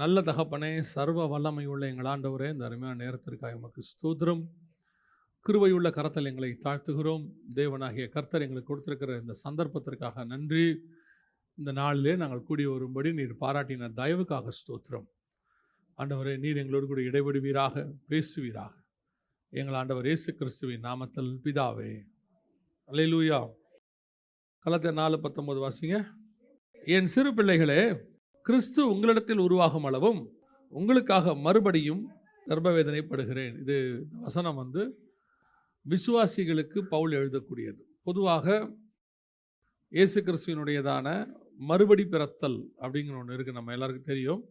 நல்ல தகப்பனே, சர்வ வல்லமை உள்ள எங்கள் ஆண்டவரே, இந்த அருமையான நேரத்திற்காக உமக்கு ஸ்தோத்திரம். கிருபையுள்ள கரத்தில் எங்களை தாழ்த்துகிறோம். தேவனாகிய கர்த்தர் எங்களுக்கு கொடுத்திருக்கிற இந்த சந்தர்ப்பத்திற்காக நன்றி. இந்த நாளிலே நாங்கள் கூடி வரும்படி நீர் பாராட்டின தயவுக்காக ஸ்தோத்திரம். ஆண்டவரே, நீர் எங்களோடு கூட இடைபடுவீராக, பேசுவீராக. எங்கள் ஆண்டவர் இயேசு கிறிஸ்துவின் நாமத்தில் பிதாவே, அல்லேலூயா. கலாத்தியர் 4:19 வாசிங்க. என் சிறு பிள்ளைகளே, கிறிஸ்து உங்களிடத்தில் உருவாகும் அளவும் உங்களுக்காக மறுபடியும் கர்ப்பவேதனைப்படுகிறேன். இது வசனம் விசுவாசிகளுக்கு பவுல் எழுதக்கூடியது. பொதுவாக இயேசு கிறிஸ்துவினுடையதான மறுபடி பிறத்தல் அப்படிங்கிற ஒன்று இருக்குது. நம்ம எல்லாருக்கும் தெரியும்.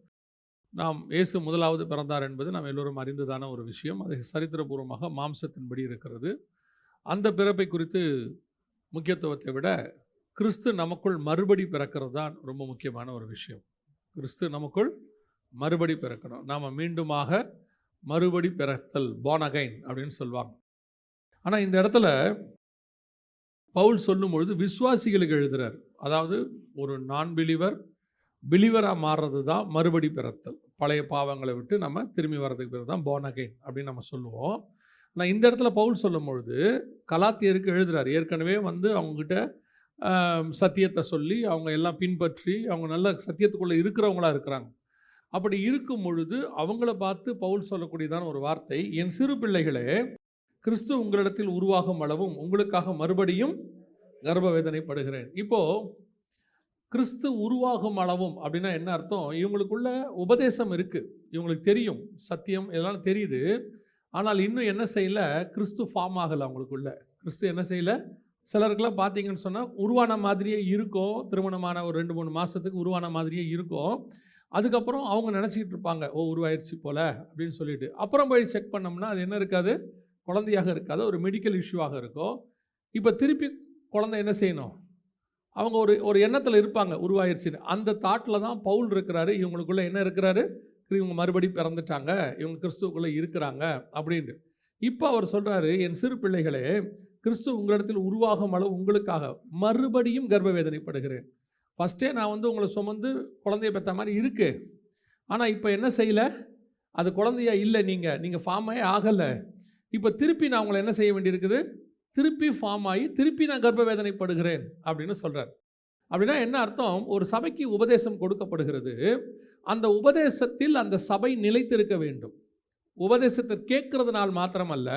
நாம் இயேசு முதலாவது பிறந்தார் என்பது நாம் எல்லோரும் அறிந்ததான ஒரு விஷயம். அது சரித்திரபூர்வமாக மாம்சத்தின்படி இருக்கிறது. அந்த பிறப்பை குறித்து முக்கியத்துவத்தை விட கிறிஸ்து நமக்குள் மறுபடி பிறக்கிறது தான் ரொம்ப முக்கியமான ஒரு விஷயம். கிறிஸ்து நமக்குள் மறுபடி பிறக்கணும். நாம் மீண்டுமாக மறுபடி பிறத்தல், born again அப்படின்னு சொல்லுவாங்க. ஆனால் இந்த இடத்துல பவுல் சொல்லும் பொழுது விசுவாசிகளுக்கு எழுதுகிறார். அதாவது ஒரு நான் பிலீவராக மாறுறது தான் மறுபடி பிறத்தல். பழைய பாவங்களை விட்டு நம்ம திரும்பி வர்றதுக்கு பிறகு தான் born again அப்படின்னு நம்ம சொல்லுவோம். ஆனால் இந்த இடத்துல பவுல் சொல்லும் பொழுது கலாத்தியருக்கு எழுதுகிறார். ஏற்கனவே அவங்ககிட்ட சத்தியத்தை சொல்லி அவங்க எல்லாம் பின்பற்றி அவங்க நல்ல சத்தியத்துக்குள்ளே இருக்கிறவங்களா இருக்கிறாங்க. அப்படி இருக்கும் பொழுது அவங்கள பார்த்து பவுல் சொல்லக்கூடியதான ஒரு வார்த்தை, என் சிறு பிள்ளைகளே, கிறிஸ்து உங்களிடத்தில் உருவாகும் அளவும் உங்களுக்காக மறுபடியும் கர்ப்பவேதனைப்படுகிறேன். இப்போது கிறிஸ்து உருவாகும் அளவும் அப்படின்னா என்ன அர்த்தம்? இவங்களுக்குள்ள உபதேசம் இருக்குது, இவங்களுக்கு தெரியும், சத்தியம் இதெல்லாம் தெரியுது. ஆனால் இன்னும் என்ன செய்யலை? கிறிஸ்து ஃபார்ம் ஆகலை அவங்களுக்குள்ள. கிறிஸ்து என்ன செய்யலை? சிலருக்கெல்லாம் பார்த்தீங்கன்னு சொன்னால் உருவான மாதிரியே இருக்கும். திருமணமான ஒரு 2-3 மாதத்துக்கு உருவான மாதிரியே இருக்கும். அதுக்கப்புறம் அவங்க நினச்சிக்கிட்டு இருப்பாங்க, ஓ உருவாயிருச்சு போல் அப்படின்னு சொல்லிட்டு. அப்புறம் போய் செக் பண்ணோம்னா அது என்ன இருக்காது? குழந்தையாக இருக்காது, ஒரு மெடிக்கல் இஷ்யூவாக இருக்கும். இப்போ திருப்பி குழந்தை என்ன செய்யணும்? அவங்க ஒரு எண்ணத்தில் இருப்பாங்க, உருவாயிருச்சுன்னு. அந்த தாட்டில் தான் பவுல் இருக்கிறாரு. இவங்களுக்குள்ளே என்ன இருக்கிறாரு? இவங்க மறுபடி பிறந்துட்டாங்க, இவங்க கிறிஸ்துவுக்குள்ளே இருக்கிறாங்க அப்படின்ட்டு. இப்போ அவர் சொல்கிறாரு, என் சிறு பிள்ளைகளே, கிறிஸ்து உங்களிடத்தில் உருவாகும் அளவு உங்களுக்காக மறுபடியும் கர்ப்பவேதனைப்படுகிறேன். ஃபஸ்ட்டே நான் உங்களை சுமந்து குழந்தைய பெற்ற மாதிரி இருக்கு. ஆனால் இப்போ என்ன செய்யலை? அது குழந்தையா இல்லை, நீங்கள் ஃபார்மே ஆகலை. இப்போ திருப்பி நான் உங்களை என்ன செய்ய வேண்டியிருக்குது? திருப்பி ஃபார்ம் ஆகி திருப்பி நான் கர்ப்பவேதனைப்படுகிறேன் அப்படின்னு சொல்கிறார். அப்படின்னா என்ன அர்த்தம்? ஒரு சபைக்கு உபதேசம் கொடுக்கப்படுகிறது. அந்த உபதேசத்தில் அந்த சபை நிலைத்திருக்க வேண்டும். உபதேசத்தை கேட்கறதுனால் மாத்திரமல்ல,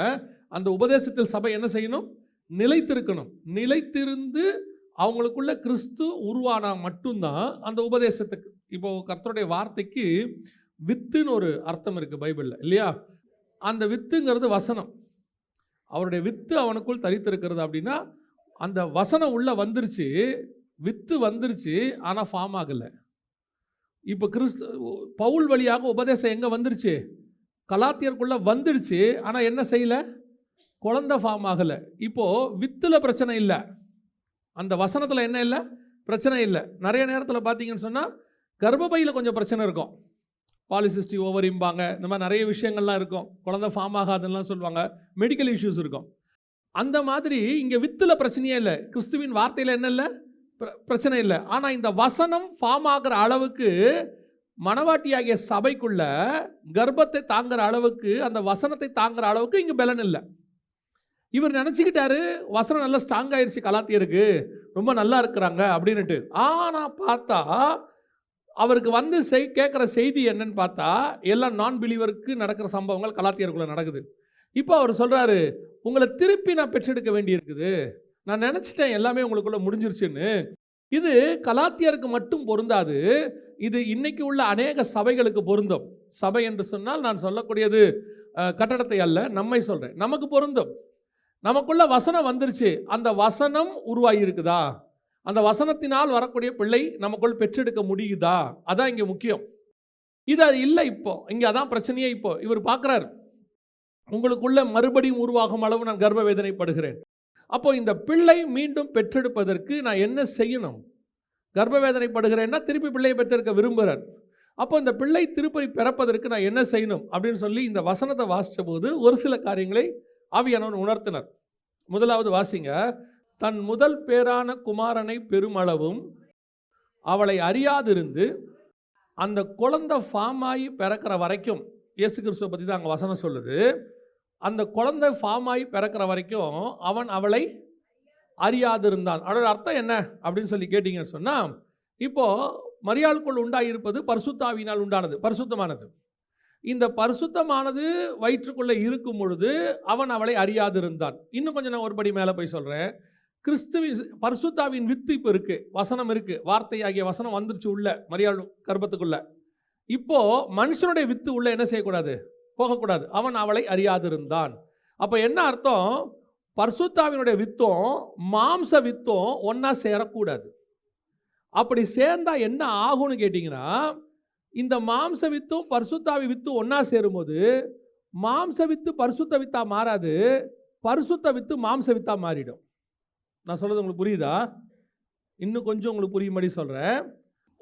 அந்த உபதேசத்தில் சபை என்ன செய்யணும்? நிலைத்திருக்கணும். நிலைத்திருந்து அவங்களுக்குள்ள கிறிஸ்து உருவானா மட்டும்தான் அந்த உபதேசத்துக்கு. இப்போ கர்த்தருடைய வார்த்தைக்கு வித்துன்னு ஒரு அர்த்தம் இருக்குது பைபிளில், இல்லையா? அந்த வித்துங்கிறது வசனம். அவருடைய வித்து அவனுக்குள் தரித்திருக்கிறது. அப்படின்னா அந்த வசனம் உள்ள வந்துருச்சு, வித்து வந்துருச்சு, ஆனால் ஃபார்ம் ஆகலை. இப்போ பவுல் வழியாக உபதேசம் எங்கே வந்துருச்சு? கலாத்தியருக்குள்ளே வந்துடுச்சு. ஆனால் என்ன செய்யலை? குழந்தை ஃபார்ம் ஆகலை. இப்போது வித்தில் பிரச்சனை இல்லை, அந்த வசனத்தில் என்ன இல்லை? பிரச்சனை இல்லை. நிறைய நேரத்தில் பார்த்தீங்கன்னு சொன்னால் கர்ப்பப்பையில் கொஞ்சம் பிரச்சனை இருக்கும். பாலிசிஸ்டிக் ஓவரிம்பாங்க, இந்த மாதிரி நிறைய விஷயங்கள்லாம் இருக்கும். குழந்தை ஃபார்ம் ஆகாதுன்னெலாம் சொல்லுவாங்க. மெடிக்கல் இஷ்யூஸ் இருக்கும். அந்த மாதிரி இங்கே வித்தில் பிரச்சனையே இல்லை. கிறிஸ்துவின் வார்த்தையில் என்ன இல்லை? பிரச்சனை இல்லை. ஆனால் இந்த வசனம் ஃபார்ம் ஆகிற அளவுக்கு, மனவாட்டியாகிய சபைக்குள்ள கர்ப்பத்தை தாங்குற அளவுக்கு, அந்த வசனத்தை தாங்குற அளவுக்கு இங்கே பலன் இல்லை. இவர் நினச்சிக்கிட்டாரு வசனம் நல்லா ஸ்ட்ராங் ஆயிடுச்சு, கலாத்தியருக்கு ரொம்ப நல்லா இருக்கிறாங்க அப்படின்னுட்டு. ஆனால் பார்த்தா அவருக்கு கேட்குற செய்தி என்னன்னு பார்த்தா எல்லாம் நான் பிலீவருக்கு நடக்கிற சம்பவங்கள் கலாத்தியருக்குள்ளே நடக்குது. இப்போ அவர் சொல்கிறாரு, உங்களை திருப்பி நான் பெற்றெடுக்க வேண்டி இருக்குது. நான் நினச்சிட்டேன் எல்லாமே உங்களுக்குள்ளே முடிஞ்சிருச்சுன்னு. இது கலாத்தியருக்கு மட்டும் பொருந்தாது, இது இன்னைக்கு உள்ள அநேக சபைகளுக்கு பொருந்தும். சபை என்று சொன்னால் நான் சொல்லக்கூடியது கட்டடத்தை அல்ல, நம்மை சொல்கிறேன். நமக்கு பொருந்தும். நமக்குள்ள வசனம் வந்துருச்சு, அந்த வசனம் உருவாகி இருக்குதா? அந்த வசனத்தினால் வரக்கூடிய பிள்ளை நமக்குள் பெற்றெடுக்க முடியுதா? அதான் இங்கே முக்கியம். இது அது இல்லை. இப்போ இங்கே அதான் பிரச்சனையே. இப்போ இவர் பார்க்குறாரு, உங்களுக்குள்ள மறுபடியும் உருவாகும் அளவு நான் கர்ப்பவேதனைப்படுகிறேன். அப்போ இந்த பிள்ளை மீண்டும் பெற்றெடுப்பதற்கு நான் என்ன செய்யணும்? கர்ப்பவேதனைப்படுகிறேன்னா திருப்பி பிள்ளையை பெற்றெடுக்க விரும்புகிறார். அப்போ இந்த பிள்ளை திருப்பி பிறப்பதற்கு நான் என்ன செய்யணும் அப்படின்னு சொல்லி இந்த வசனத்தை வாசித்த போது ஒரு சில காரியங்களை ஆவியானவர் உணர்த்தினார். முதலாவது வாசிங்க. தன் முதல் பேரான குமாரனை பெருமளவும் அவளை அறியாதிருந்து அந்த குழந்தை ஃபார்ம் ஆகி பிறக்கிற வரைக்கும் இயேசு கிறிஸ்துவை பற்றி தான் அங்கே வசனம் சொல்லுது. அந்த குழந்தை ஃபார்ம் ஆகி பிறக்கிற வரைக்கும் அவன் அவளை அறியாதிருந்தான். அதோட அர்த்தம் என்ன அப்படின்னு சொல்லி கேட்டிங்கன்னு சொன்னால், இப்போது மரியாளுக்குள் உண்டாயிருப்பது பரிசுத்தாவியினால் உண்டானது, பரிசுத்தமானது. இந்த பரிசுத்தமானது வயிற்றுக்குள்ளே இருக்கும் பொழுது அவன் அவளை அறியாதிருந்தான். இன்னும் கொஞ்சம் நான் ஒருபடி மேலே போய் சொல்கிறேன். கிறிஸ்துவின் பரிசுத்தாவின் வித்து இப்போ இருக்குது, வசனம் இருக்குது, வார்த்தை ஆகிய வசனம் வந்துருச்சு உள்ள மரியாள் கர்ப்பத்துக்குள்ள. இப்போது மனுஷனுடைய வித்து உள்ள என்ன செய்யக்கூடாது, போகக்கூடாது. அவன் அவளை அறியாதிருந்தான். அப்போ என்ன அர்த்தம்? பரிசுத்தாவினுடைய வித்தும் மாம்ச வித்தும் ஒன்றா சேரக்கூடாது. அப்படி சேர்ந்தா என்ன ஆகும்னு கேட்டிங்கன்னா, இந்த மாம்ச வித்தும் பரிசுத்தாவி வித்தும் ஒன்றா சேரும்போது மாம்ச வித்து பரிசுத்த வித்தா மாறாது, பரிசுத்த வித்து மாம்ச வித்தா மாறிடும். நான் சொல்கிறது உங்களுக்கு புரியுதா? இன்னும் கொஞ்சம் உங்களுக்கு புரியும்படி சொல்கிறேன்.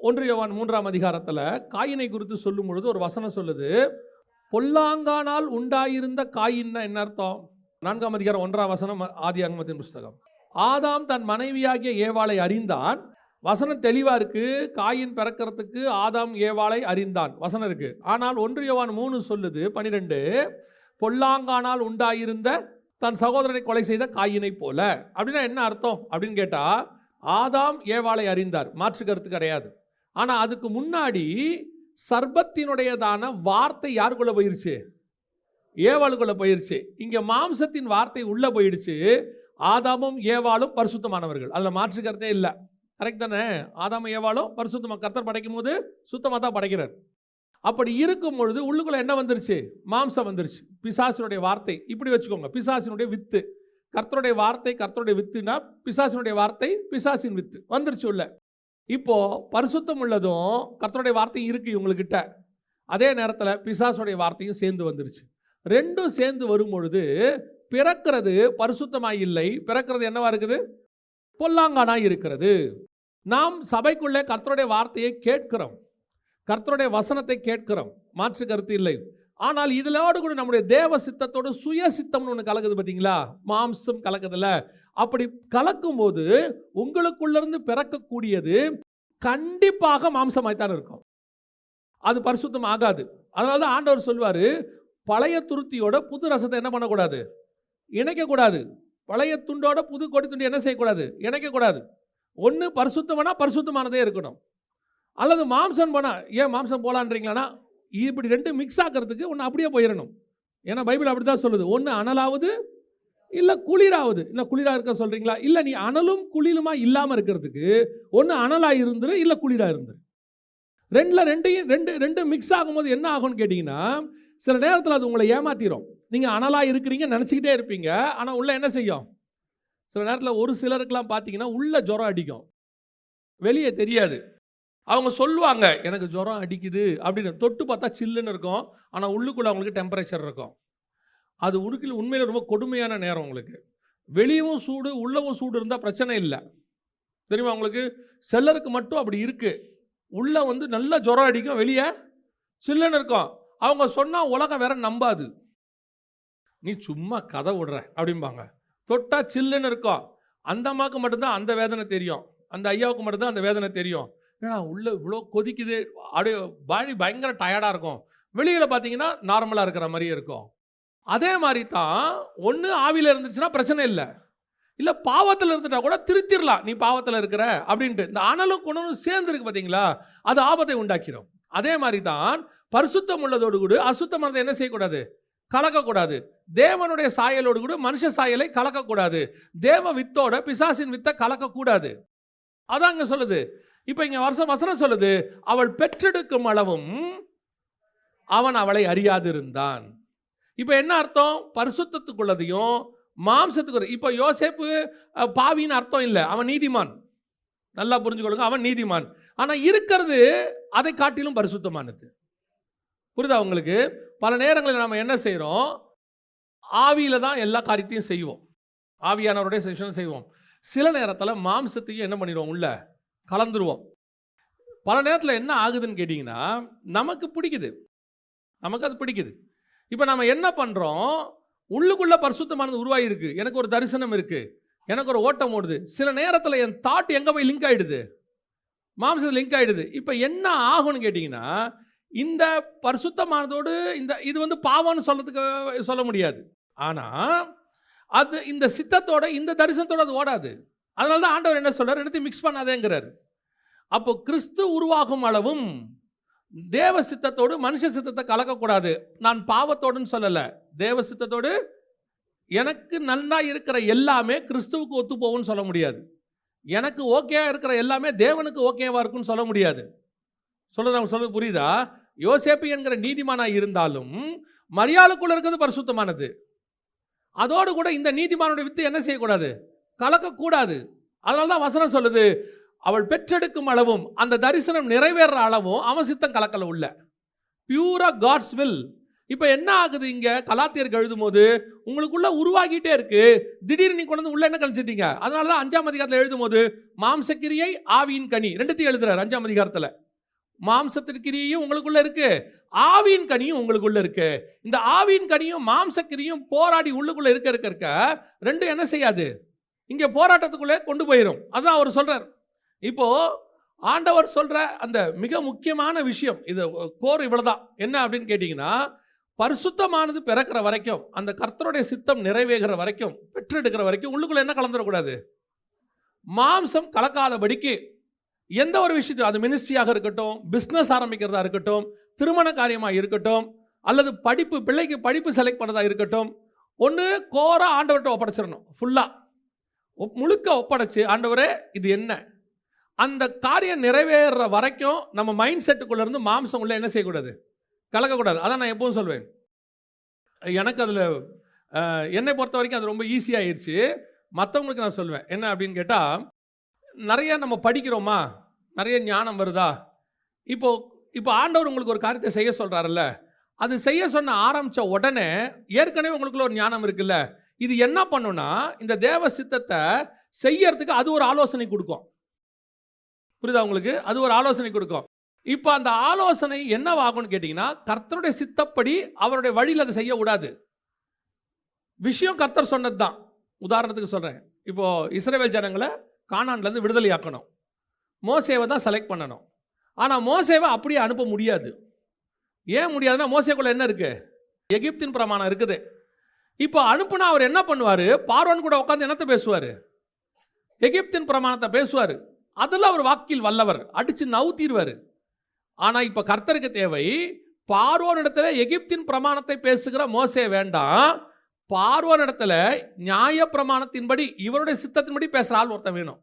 1 யோவான் 3ஆம் அதிகாரத்தில் காயினை குறித்து சொல்லும் பொழுது ஒரு வசனம் சொல்லுது, பொல்லாங்கானால் உண்டாயிருந்த காயின்னா என்ன அர்த்தம்? 4ஆம் அதிகாரம் 1ஆம் வசனம், ஆதியாகமத்தின் புஸ்தகம். ஆதாம் தன் மனைவியாகிய ஏவாளை அறிந்தான். வசனம் தெளிவாக இருக்குது. காயின் பிறக்கிறதுக்கு ஆதாம் ஏவாளை அறிந்தான் வசனம் இருக்குது. ஆனால் 1 யோவான் 3 சொல்லுது 12, பொல்லாங்கானால் உண்டாயிருந்த தன் சகோதரனை கொலை செய்த காயினை போல. அப்படின்னா என்ன அர்த்தம் அப்படின்னு கேட்டால், ஆதாம் ஏவாளை அறிந்தார், மாற்று கருத்து கிடையாது. ஆனால் அதுக்கு முன்னாடி சர்பத்தினுடையதான வார்த்தை யாருக்குள்ளே போயிருச்சு? ஏவாளுக்குள்ளே போயிருச்சு. இங்கே மாம்சத்தின் வார்த்தை உள்ளே போயிடுச்சு. ஆதாமும் ஏவாளும் பரிசுத்தமானவர்கள், அதில் மாற்று கருத்தே இல்லை. கரெக்ட் தானே? ஆதாமும் ஏவாளும் பரிசுத்தமாக, கர்த்தர் படைக்கும் போது சுத்தமாக தான் படைக்கிறார். அப்படி இருக்கும் பொழுது உள்ளுக்குள்ளே என்ன வந்துருச்சு? மாம்சம் வந்துருச்சு. பிசாசினுடைய வார்த்தை, இப்படி வச்சுக்கோங்க, பிசாசினுடைய வித்து. கர்த்தருடைய வார்த்தை கர்த்தருடைய வித்துனா பிசாசினுடைய வார்த்தை பிசாசின் வித்து வந்துருச்சு உள்ள. இப்போ பரிசுத்தம் உள்ளதும் கர்த்தருடைய வார்த்தையும் இருக்குது இவங்கக்கிட்ட. அதே நேரத்தில் பிசாசுடைய வார்த்தையும் சேர்ந்து வந்துருச்சு. ரெண்டும் சேர்ந்து வரும் பொழுது பிறக்கிறது பரிசுத்தமாய் இல்லை, பிறக்கிறது என்னவா இருக்குது? பொல்லாங்கானாய் இருக்கிறது. நாம் சபைக்குள்ளே கர்த்தருடைய வார்த்தையை கேட்கிறோம், கர்த்தருடைய வசனத்தை கேட்கிறோம், மாற்று கருத்து இல்லை. ஆனால் இதிலோடு கூட நம்முடைய தேவ சித்தத்தோடு சுய சித்தம்னு ஒன்று கலக்குது பார்த்தீங்களா? மாம்சம் கலக்குதில்ல. அப்படி கலக்கும் போது உங்களுக்குள்ளிருந்து பிறக்கக்கூடியது கண்டிப்பாக மாம்சமாய்த்தான் இருக்கும், அது பரிசுத்தம் ஆகாது. அதனால தான் ஆண்டவர் சொல்வார், பழைய துருத்தியோட புது ரசத்தை என்ன பண்ணக்கூடாது? இணைக்கக்கூடாது. பழைய துண்டோட புது கொடி துண்டு என்ன செய்யக்கூடாது? இணைக்கக்கூடாது. ஒன்று பரிசுத்தமானா பரிசுத்தமானதே இருக்கணும், அல்லது மாம்சம் போனால், ஏன் மாம்சம் போகலான்றீங்களான்னா, இப்படி ரெண்டு மிக்ஸ் ஆக்கிறதுக்கு ஒன்று அப்படியே போயிடணும். ஏன்னா பைபிள் அப்படி தான் சொல்லுது, ஒன்று அனலாவது இல்லை குளிராவது. இல்லை குளிராக இருக்க சொல்கிறீங்களா? இல்லை, நீ அனலும் குளிருமா இல்லாமல் இருக்கிறதுக்கு ஒன்று அனலாக இருந்துரு, இல்லை குளிராக இருந்துரு. ரெண்டும் மிக்ஸ் ஆகும்போது என்ன ஆகும்னு கேட்டிங்கன்னா, சில நேரத்தில் அது உங்களை ஏமாத்திரும். நீங்கள் அனலாக இருக்கிறீங்க நினச்சிக்கிட்டே இருப்பீங்க, ஆனால் உள்ளே என்ன செய்யும்? சில நேரத்தில் ஒரு சிலருக்கெல்லாம் பார்த்தீங்கன்னா உள்ள ஜுரம் அடிக்கும், வெளியே தெரியாது. அவங்க சொல்லுவாங்க எனக்கு ஜுரம் அடிக்குது அப்படின்னு, தொட்டு பார்த்தா சில்லுன்னு இருக்கும், ஆனால் உள்ளுக்குள்ளே அவங்களுக்கு டெம்பரேச்சர் இருக்கும். அது உண்மையில் ரொம்ப கொடுமையான நேரம். உங்களுக்கு வெளியவும் சூடு உள்ளவும் சூடு இருந்தால் பிரச்சனை இல்லை, தெரியுமா உங்களுக்கு? சிலருக்கு மட்டும் அப்படி இருக்குது, உள்ளே நல்ல ஜுரம் அடிக்கும், வெளியே சில்லுன்னு இருக்கும். அவங்க சொன்னால் உலகம் வேற நம்பாது, நீ சும்மா கதை விடுற அப்படிம்பாங்க. தொட்டா சில்லுன்னு இருக்கும். அந்த அம்மாவுக்கு மட்டும்தான் அந்த வேதனை தெரியும், அந்த ஐயாவுக்கு மட்டும்தான் அந்த வேதனை தெரியும். ஏன்னா உள்ளே இவ்வளோ கொதிக்குது, அப்படியே பாடி பயங்கர டயர்டாக இருக்கும். வெளியில் பார்த்தீங்கன்னா நார்மலாக இருக்கிற மாதிரியே இருக்கும். அதே மாதிரி தான் ஒன்று ஆவியில் இருந்துச்சுன்னா பிரச்சனை இல்லை, இல்லை பாவத்தில் இருந்துட்டா கூட திருத்திடலாம், நீ பாவத்தில் இருக்கிற அப்படின்ட்டு. இந்த அனலும் குணமும் சேர்ந்துருக்கு பார்த்தீங்களா, அது ஆபத்தை உண்டாக்கிடும். அதே மாதிரி தான் பரிசுத்தம் உள்ளதோடு கூட அசுத்தமானதை என்ன செய்யக்கூடாது? கலக்கக்கூடாது. தேவனுடைய சாயலோடு கூட மனுஷ சாயலை கலக்கக்கூடாது. தேவ வித்தோட பிசாசின் வித்தை கலக்கக்கூடாது. அதான் இங்கே சொல்லுது. இப்போ இங்கே வசனம் சொல்லுது, அவள் பெற்றெடுக்கும் அளவும் அவன் அவளை அறியாதிருந்தான். இப்போ என்ன அர்த்தம்? பரிசுத்தத்துக்குள்ளதையும் மாம்சத்துக்கு. இப்போ யோசேப்பு பாவின்னு அர்த்தம் இல்லை, அவன் நீதிமான். நல்லா புரிஞ்சுக்கொள்ளுங்க, அவன் நீதிமான். ஆனால் இருக்கிறது அதை காட்டிலும் பரிசுத்தமானது. புரியுதா உங்களுக்கு? பல நேரங்களில் நம்ம என்ன செய்கிறோம்? ஆவியில் தான் எல்லா காரியத்தையும் செய்வோம், ஆவியானவருடைய செஷன் செய்வோம். சில நேரத்தில் மாம்சத்தையும் என்ன பண்ணிடுவோம்? உள்ள கலந்துருவோம். பல நேரத்தில் என்ன ஆகுதுன்னு கேட்டிங்கன்னா, நமக்கு பிடிக்குது, நமக்கு அது பிடிக்குது. இப்போ நம்ம என்ன பண்ணுறோம்? உள்ளுக்குள்ளே பரிசுத்தமானது உருவாகிருக்கு, எனக்கு ஒரு தரிசனம் இருக்குது, எனக்கு ஒரு ஓட்டம் ஓடுது. சில நேரத்தில் என் தாட் எங்கே போய் லிங்க் ஆகிடுது? மாம்சத்தில் லிங்க் ஆகிடுது. இப்போ என்ன ஆகும்னு கேட்டிங்கன்னா, இந்த பரிசுத்தமானதோடு இது வந்து பாவம்னு சொல்ல முடியாது. ஆனால் அது இந்த சித்தத்தோட இந்த தரிசனத்தோடு அது ஓடாது. அதனால தான் ஆண்டவர் என்ன சொல்றார், ரெண்டுத்தையும் மிக்ஸ் பண்ணாதேங்கிறார். அப்போ கிறிஸ்து உருவாகும் அளவும் தேவ சித்தத்தோடு மனுஷ சித்தத்தை கலக்கக்கூடாது. நான் பாவத்தோடுன்னு சொல்லலை, தேவ சித்தத்தோடு எனக்கு நல்லா இருக்கிற எல்லாமே கிறிஸ்துவுக்கு ஒத்து போகும்னு சொல்ல முடியாது. எனக்கு ஓகேவா இருக்கிற எல்லாமே தேவனுக்கு ஓகேவா இருக்குன்னு சொல்ல முடியாது. சொல்றது புரியுதா? யோசேப்பு என்கிற நீதிமானாக இருந்தாலும் மரியாளுக்குள்ள இருக்கிறது பரிசுத்தமானது. அதோடு கூட இந்த நீதிமானுடைய வித்து என்ன செய்யக்கூடாது, கலக்கக்கூடாது. அதனால தான் வசனம் சொல்லுது, அவள் பெற்றெடுக்கும் அளவும் அந்த தரிசனம் நிறைவேற அளவும் அவன் சித்தம் கலக்கல உள்ள. பியூரா காட்ஸ் வில். இப்போ என்ன ஆகுது, இங்கே கலாத்தியருக்கு எழுதும் போது உங்களுக்குள்ள உருவாகிட்டே இருக்கு, திடீர்னு நீ கொண்டு வந்து உள்ள என்ன கழிச்சிட்டீங்க. அதனால தான் 5ஆம் அதிகாரத்தில் எழுதும் போது மாம்சக்கிரியை ஆவியின் கனி ரெண்டுத்தையும் எழுதுறாரு 5ஆம் அதிகாரத்தில். மாம்சத்திற்கிரியும் உங்களுக்குள்ள இருக்கு, ஆவியின் கனியும் உங்களுக்குள்ள இருக்கு. இந்த ஆவியின் கனியும் மாம்சக்கிரியும் போராடி உள்ளுக்குள்ள இருக்க ரெண்டும் என்ன செய்யாது, இங்கே போராட்டத்துக்குள்ளே கொண்டு போயிடும். அதான் அவர் சொல்றார். இப்போ ஆண்டவர் சொல்ற அந்த மிக முக்கியமான விஷயம், இது கோர் இவ்வளவுதான். என்ன அப்படின்னு கேட்டீங்கன்னா, பரிசுத்தமானது பிறக்கிற வரைக்கும், அந்த கர்த்தருடைய சித்தம் நிறைவேறுகிற வரைக்கும், பெற்றெடுக்கிற வரைக்கும் உள்ளுக்குள்ள என்ன கலந்துடக்கூடாது, மாம்சம் கலக்காதபடிக்கு எந்த ஒரு விஷயத்தையும், அது மினிஸ்ட்ரியாக இருக்கட்டும், பிஸ்னஸ் ஆரம்பிக்கிறதா இருக்கட்டும், திருமண காரியமாக இருக்கட்டும், அல்லது பிள்ளைக்கு படிப்பு செலக்ட் பண்ணதா இருக்கட்டும், ஒன்று கோரா ஆண்டவர்கிட்ட ஒப்படைச்சிடணும். ஃபுல்லாக முழுக்க ஒப்படைச்சு, ஆண்டவரே இது என்ன, அந்த காரியம் நிறைவேற வரைக்கும் நம்ம மைண்ட் செட்டுக்குள்ளே இருந்து மாம்சம் உள்ள என்ன செய்யக்கூடாது, கலக்கக்கூடாது. அதான் நான் எப்பவும் சொல்வேன். எனக்கு அதில் என்னை பொறுத்த வரைக்கும் அது ரொம்ப ஈஸியாகிடுச்சு. மற்றவங்களுக்கு நான் சொல்வேன் என்ன அப்படின்னு கேட்டால், நிறைய நம்ம படிக்கிறோமா, நிறைய ஞானம் வருதா. இப்போ ஆண்டவர் உங்களுக்கு ஒரு காரியத்தை செய்ய சொல்கிறாருல்ல, அது செய்ய சொன்ன ஆரம்பித்த உடனே ஏற்கனவே உங்களுக்குள்ள ஒரு ஞானம் இருக்குல்ல, இது என்ன பண்ணுன்னா இந்த தேவ சித்தத்தை செய்யறதுக்கு அது ஒரு ஆலோசனை கொடுக்கும். புரியுதா உங்களுக்கு? அது ஒரு ஆலோசனை கொடுக்கும். இப்போ அந்த ஆலோசனை என்னவாகும்னு கேட்டிங்கன்னா, கர்த்தருடைய சித்தப்படி அவருடைய வழியில் அதை செய்யக்கூடாது. விஷயம் கர்த்தர் சொன்னது தான். உதாரணத்துக்கு சொல்கிறேன், இப்போது இஸ்ரவேல் ஜனங்களை கானான்லேருந்து விடுதலையாக்கணும், மோசேவை தான் செலக்ட் பண்ணணும். ஆனால் மோசேவை அப்படியே அனுப்ப முடியாது. ஏன் முடியாதுன்னா, மோசேக்குள்ள என்ன இருக்குது, எகிப்தின் பிரமாணம் இருக்குது. இப்போ அனுப்புனா அவர் என்ன பண்ணுவார், பார்வோன் கூட உட்காந்து என்னத்தை பேசுவார், எகிப்தின் பிரமாணத்தை பேசுவார். அதில் அவர் வாக்கில் வல்லவர், அடித்து நவுத்திடுவார். ஆனால் இப்போ கர்த்தருக்கு தேவை, பார்வோன் இடத்துல எகிப்தின் பிரமாணத்தை பேசுகிற மோசே வேண்டாம், பார்வோன் இடத்துல நியாய பிரமாணத்தின்படி இவருடைய சித்தத்தின்படி பேசுகிற ஆள் ஒருத்தன் வேணும்.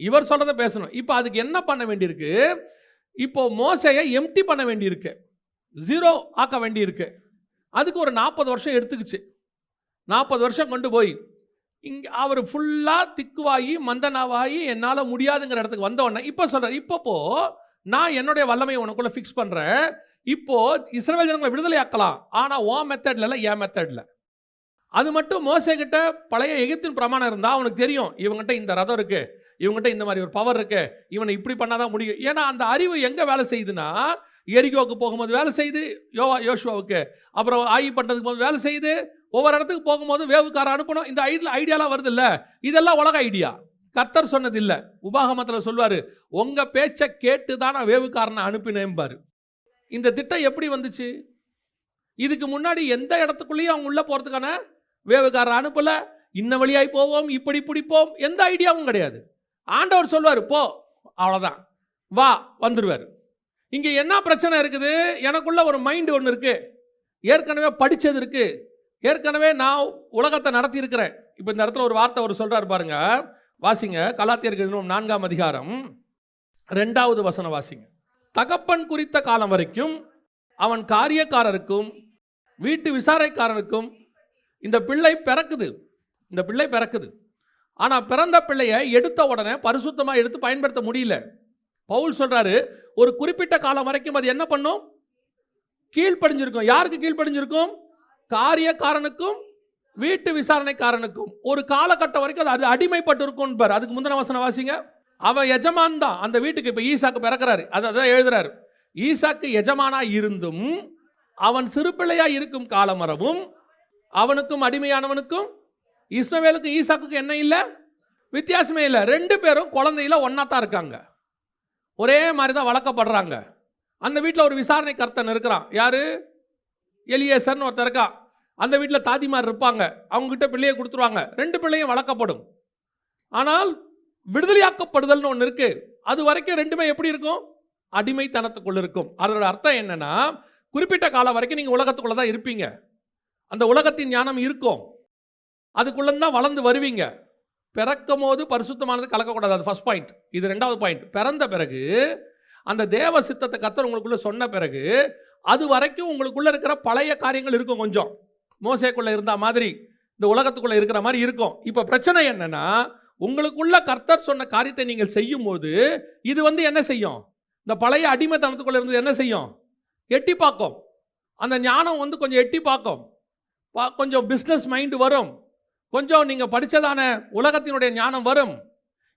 இவர் சொல்கிறத பேசணும். இப்போ அதுக்கு என்ன பண்ண வேண்டியிருக்கு, இப்போ மோசையை எம்டி பண்ண வேண்டியிருக்கு, ஜீரோ ஆக்க வேண்டியிருக்கு. அதுக்கு ஒரு 40 வருஷம் எடுத்துக்கிச்சு. 40 வருஷம் கொண்டு போய் இங்கே அவர் ஃபுல்லாக திக்குவாகி மந்தனாவாகி என்னால் முடியாதுங்கிற இடத்துக்கு வந்தோடனே இப்போ சொல்கிறார், இப்போப்போ நான் என்னுடைய வல்லமையை உனக்குள்ளே ஃபிக்ஸ் பண்ணுறேன், இப்போது இஸ்ரவேல் ஜனங்களை விடுதலை ஆக்கலாம், ஆனால் ஓ மெத்தடில் இல்லை, என் மெத்தடில். அது மட்டும் மோசேக்கிட்ட பழைய எகிப்தின் பிரமாணம் இருந்தால் அவனுக்கு தெரியும், இவங்ககிட்ட இந்த ரதம் இருக்குது, இவங்ககிட்ட இந்த மாதிரி ஒரு பவர் இருக்குது, இவனை இப்படி பண்ணாதான் முடியும். ஏன்னா அந்த அறிவு எங்கே வேலை செய்யுதுன்னா, எரிகோவுக்கு போகும்போது வேலை செய்யுது யோசுவாவுக்கு, அப்புறம் ஆயி பண்ணுறதுக்கு போது வேலை செய்யுது, ஒவ்வொரு இடத்துக்கு போகும்போது வேவுக்கார அனுப்பணும். இந்த ஐடியாலாம் வருது இல்லை, இதெல்லாம் உலக ஐடியா, கர்த்தர் சொன்னது இல்லை. உபாகமத்தில் சொல்வார், உங்கள் பேச்சை கேட்டு தான் நான் வேவுக்காரனை அனுப்பினேன்பார். இந்த திட்டம் எப்படி வந்துச்சு? இதுக்கு முன்னாடி எந்த இடத்துக்குள்ளேயும் அவங்க உள்ளே போகிறதுக்கான வேவுக்காரன் அனுப்பலை. இன்ன வழியாய் போவோம், இப்படி பிடிப்போம், எந்த ஐடியாவும் கிடையாது. ஆண்டவர் சொல்வார் போ, அவ்வளோதான், வா, வந்துடுவார். இங்கே என்ன பிரச்சனை இருக்குது, எனக்குள்ள ஒரு மைண்டு ஒன்று இருக்குது, ஏற்கனவே படித்தது இருக்குது, ஏற்கனவே நான் உலகத்தை நடத்தி இருக்கிறேன். இப்போ இந்த இடத்துல ஒரு வார்த்தை அவர் சொல்கிறார் பாருங்க, வாசிங்க, கலாத்தியர்கள் 4ஆம் அதிகாரம் 2வது வசனம் வாசிங்க. தகப்பன் குறித்த காலம் வரைக்கும் அவன் காரியக்காரருக்கும் வீட்டு விசாரைக்காரனுக்கும் இந்த பிள்ளை பிறக்குது. ஆனால் பிறந்த பிள்ளையை எடுத்த உடனே பரிசுத்தமாக எடுத்து பயன்படுத்த முடியல. பவுல் சொல்கிறாரு, ஒரு குறிப்பிட்ட காலம் வரைக்கும் அது என்ன பண்ணும், கீழ்ப்படிஞ்சிருக்கும். யாருக்கு கீழ்ப்படிஞ்சிருக்கும்? காரியக்காரனுக்கும் வீட்டு விசாரணைக்காரனுக்கும். ஒரு காலகட்டம் வரைக்கும் அது அடிமைப்பட்டு இருக்கும். அதுக்கு முந்தின வசனம் வாசிங்க. அவன் எஜமான் தான் அந்த வீட்டுக்கு. இப்போ ஈசாக்கு பிறக்கிறாரு, அதான் எழுதுறாரு, ஈசாக்கு எஜமானா இருந்தும் அவன் சிறு பிள்ளையா இருக்கும் காலம் வரவும் அவனுக்கும் அடிமையானவனுக்கும் இஸ்மவேலுக்கும் ஈசாக்குக்கும் என்ன இல்லை, வித்தியாசமே இல்லை. 2 பேரும் குழந்தையில ஒன்னா தான் இருக்காங்க. ஒரே மாதிரி தான் வளர்க்கப்படுறாங்க. அந்த வீட்டில் ஒரு விசாரணை கர்த்தன் இருக்கிறான். யாரு? எலியேசர்னு ஒருத்தர் இருக்கா. அந்த வீட்டில் தாதிமார் இருப்பாங்க. அவங்ககிட்ட பிள்ளையை கொடுத்துருவாங்க. 2 பிள்ளையும் வளர்க்கப்படும். ஆனால் விடுதலையாக்கப்படுதல்னு ஒன்று இருக்கு. அது வரைக்கும் 2மே எப்படி இருக்கும்? அடிமைத்தனத்துக்குள்ள இருக்கும். அதோட அர்த்தம் என்னன்னா, குறிப்பிட்ட காலம் வரைக்கும் நீங்கள் உலகத்துக்குள்ள தான் இருப்பீங்க. அந்த உலகத்தின் ஞானம் இருக்கும். அதுக்குள்ள தான் வளர்ந்து வருவீங்க. பிறக்கும் போது பரிசுத்தமானது கலக்கக்கூடாது. அது ஃபர்ஸ்ட் பாயிண்ட். இது 2வது பாயிண்ட். பிறந்த பிறகு அந்த தேவ சித்தத்தை கர்த்தர் உங்களுக்குள்ள சொன்ன பிறகு அது வரைக்கும் உங்களுக்குள்ள இருக்கிற பழைய காரியங்கள் இருக்கும். கொஞ்சம் மோசேக்குள்ள இருந்த மாதிரி இந்த உலகத்துக்குள்ள இருக்கிற மாதிரி இருக்கும். இப்போ பிரச்சனை என்னன்னா, உங்களுக்குள்ள கர்த்தர் சொன்ன காரியத்தை நீங்கள் செய்யும் போது இது என்ன செய்யும்? இந்த பழைய அடிமைத்தனத்துக்குள்ள இருந்து என்ன செய்யும்? எட்டி பார்க்கும். அந்த ஞானம் கொஞ்சம் எட்டி பார்க்கும். கொஞ்சம் பிஸ்னஸ் மைண்டு வரும். கொஞ்சம் நீங்கள் படித்ததான உலகத்தினுடைய ஞானம் வரும்.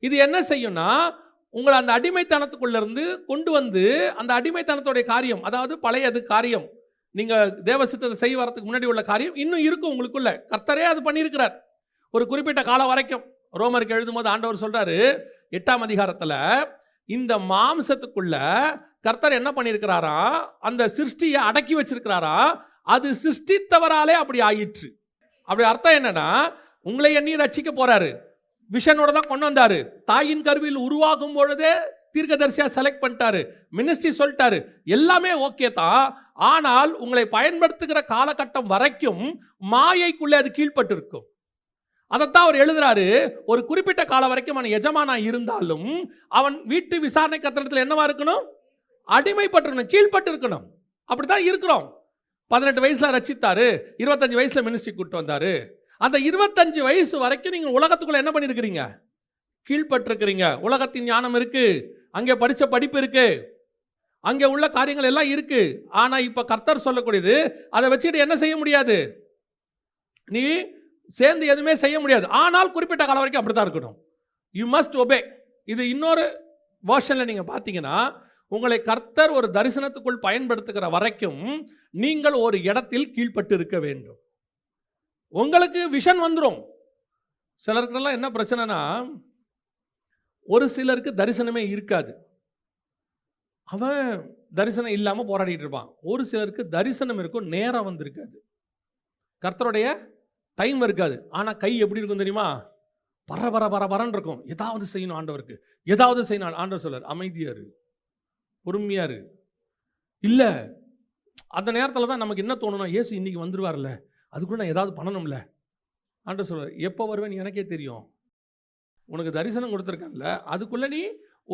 இது என்ன செய்யும்னா, உங்களை அந்த அடிமைத்தனத்துக்குள்ளேருந்து கொண்டு வந்து அந்த அடிமைத்தனத்துடைய காரியம், அதாவது பழையது காரியம், நீங்கள் தேவ சித்தத்தை செய்ய வரதுக்கு முன்னாடி உள்ள காரியம் இன்னும் இருக்கும் உங்களுக்குள்ள. கர்த்தரே அது பண்ணியிருக்கிறார் ஒரு குறிப்பிட்ட காலம் வரைக்கும். ரோமருக்கு எழுதும் போது ஆண்டவர் சொல்கிறாரு 8ஆம் அதிகாரத்தில், இந்த மாம்சத்துக்குள்ள கர்த்தர் என்ன பண்ணியிருக்கிறாரா, அந்த சிருஷ்டியை அடக்கி வச்சிருக்கிறாரா. அது சிருஷ்டித்தவராலே அப்படி ஆயிற்று. அப்படி அர்த்தம் என்னன்னா, உங்களை எண்ணி ரட்சிக்க போறாரு. விஷனோட தான் கொண்டு வந்தாரு. தாயின் கருவில் உருவாகும் பொழுதே தீர்க்கதரிசியா செலக்ட் பண்ணிட்டாரு. மினிஸ்ட்ரி சொல்லிட்டாரு. எல்லாமே ஓகே தான். ஆனால் உங்களை பயன்படுத்துகிற காலகட்டம் வரைக்கும் மாயைக்குள்ளே அது கீழ்பட்டு இருக்கும். அதைத்தான் அவர் எழுதுறாரு. ஒரு குறிப்பிட்ட காலம் வரைக்கும் அவன் எஜமானா இருந்தாலும் அவன் வீட்டு விசாரணை கத்திரத்தில் என்னவா இருக்கணும்? அடிமைப்பட்டிருக்கணும், கீழ்பட்டு இருக்கணும். அப்படித்தான் இருக்கிறோம். 18 வயசுல ரட்சித்தாரு, 25 வயசுல மினிஸ்ட்ரி கூட்டு வந்தாரு. அந்த 25 வயசு வரைக்கும் நீங்கள் உலகத்துக்குள்ள என்ன பண்ணியிருக்கிறீங்க? கீழ்பட்டிருக்கிறீங்க. உலகத்தின் ஞானம் இருக்கு, அங்கே படித்த படிப்பு இருக்கு, அங்கே உள்ள காரியங்கள் எல்லாம் இருக்கு. ஆனால் இப்போ கர்த்தர் சொல்லக்கூடியது, அதை வச்சுட்டு என்ன செய்ய முடியாது? நீ சேர்ந்து எதுவுமே செய்ய முடியாது. ஆனால் குறிப்பிட்ட காலம் வரைக்கும் அப்படி தான் இருக்கணும். You must obey. இது இன்னொரு வேர்ஷனில் நீங்கள் பார்த்தீங்கன்னா, உங்களை கர்த்தர் ஒரு தரிசனத்துக்குள் பயன்படுத்துகிற வரைக்கும் நீங்கள் ஒரு இடத்தில் கீழ்பட்டு இருக்க வேண்டும். உங்களுக்கு விஷன் வந்துடும். சிலருக்கெல்லாம் என்ன பிரச்சனைனா, ஒரு சிலருக்கு தரிசனமே இருக்காது. அவன் தரிசனம் இல்லாமல் போராடிட்டு இருப்பான். ஒரு சிலருக்கு தரிசனம் இருக்கும், நேரம் வந்திருக்காது, கர்த்தருடைய டைம் இருக்காது. ஆனால் கை எப்படி இருக்கும் தெரியுமா? பரன்னு இருக்கும். ஏதாவது செய்யணும் ஆண்டவருக்கு, ஏதாவது செய்யணும். ஆண்டவர் சொல்றார், அமைதியாரு, பொறுமையாரு. இல்லை, அந்த நேரத்தில் தான் நமக்கு என்ன தோணும்னா, இயேசு இன்னைக்கு வந்துடுவார்ல, அதுக்குள்ள நான் ஏதாவது பண்ணணும்ல. ஆண்டவர் சொல்றார், எப்போ வருவேன்னு எனக்கே தெரியும். உனக்கு தரிசனம் கொடுத்துருக்கேன்ல, அதுக்குள்ளே நீ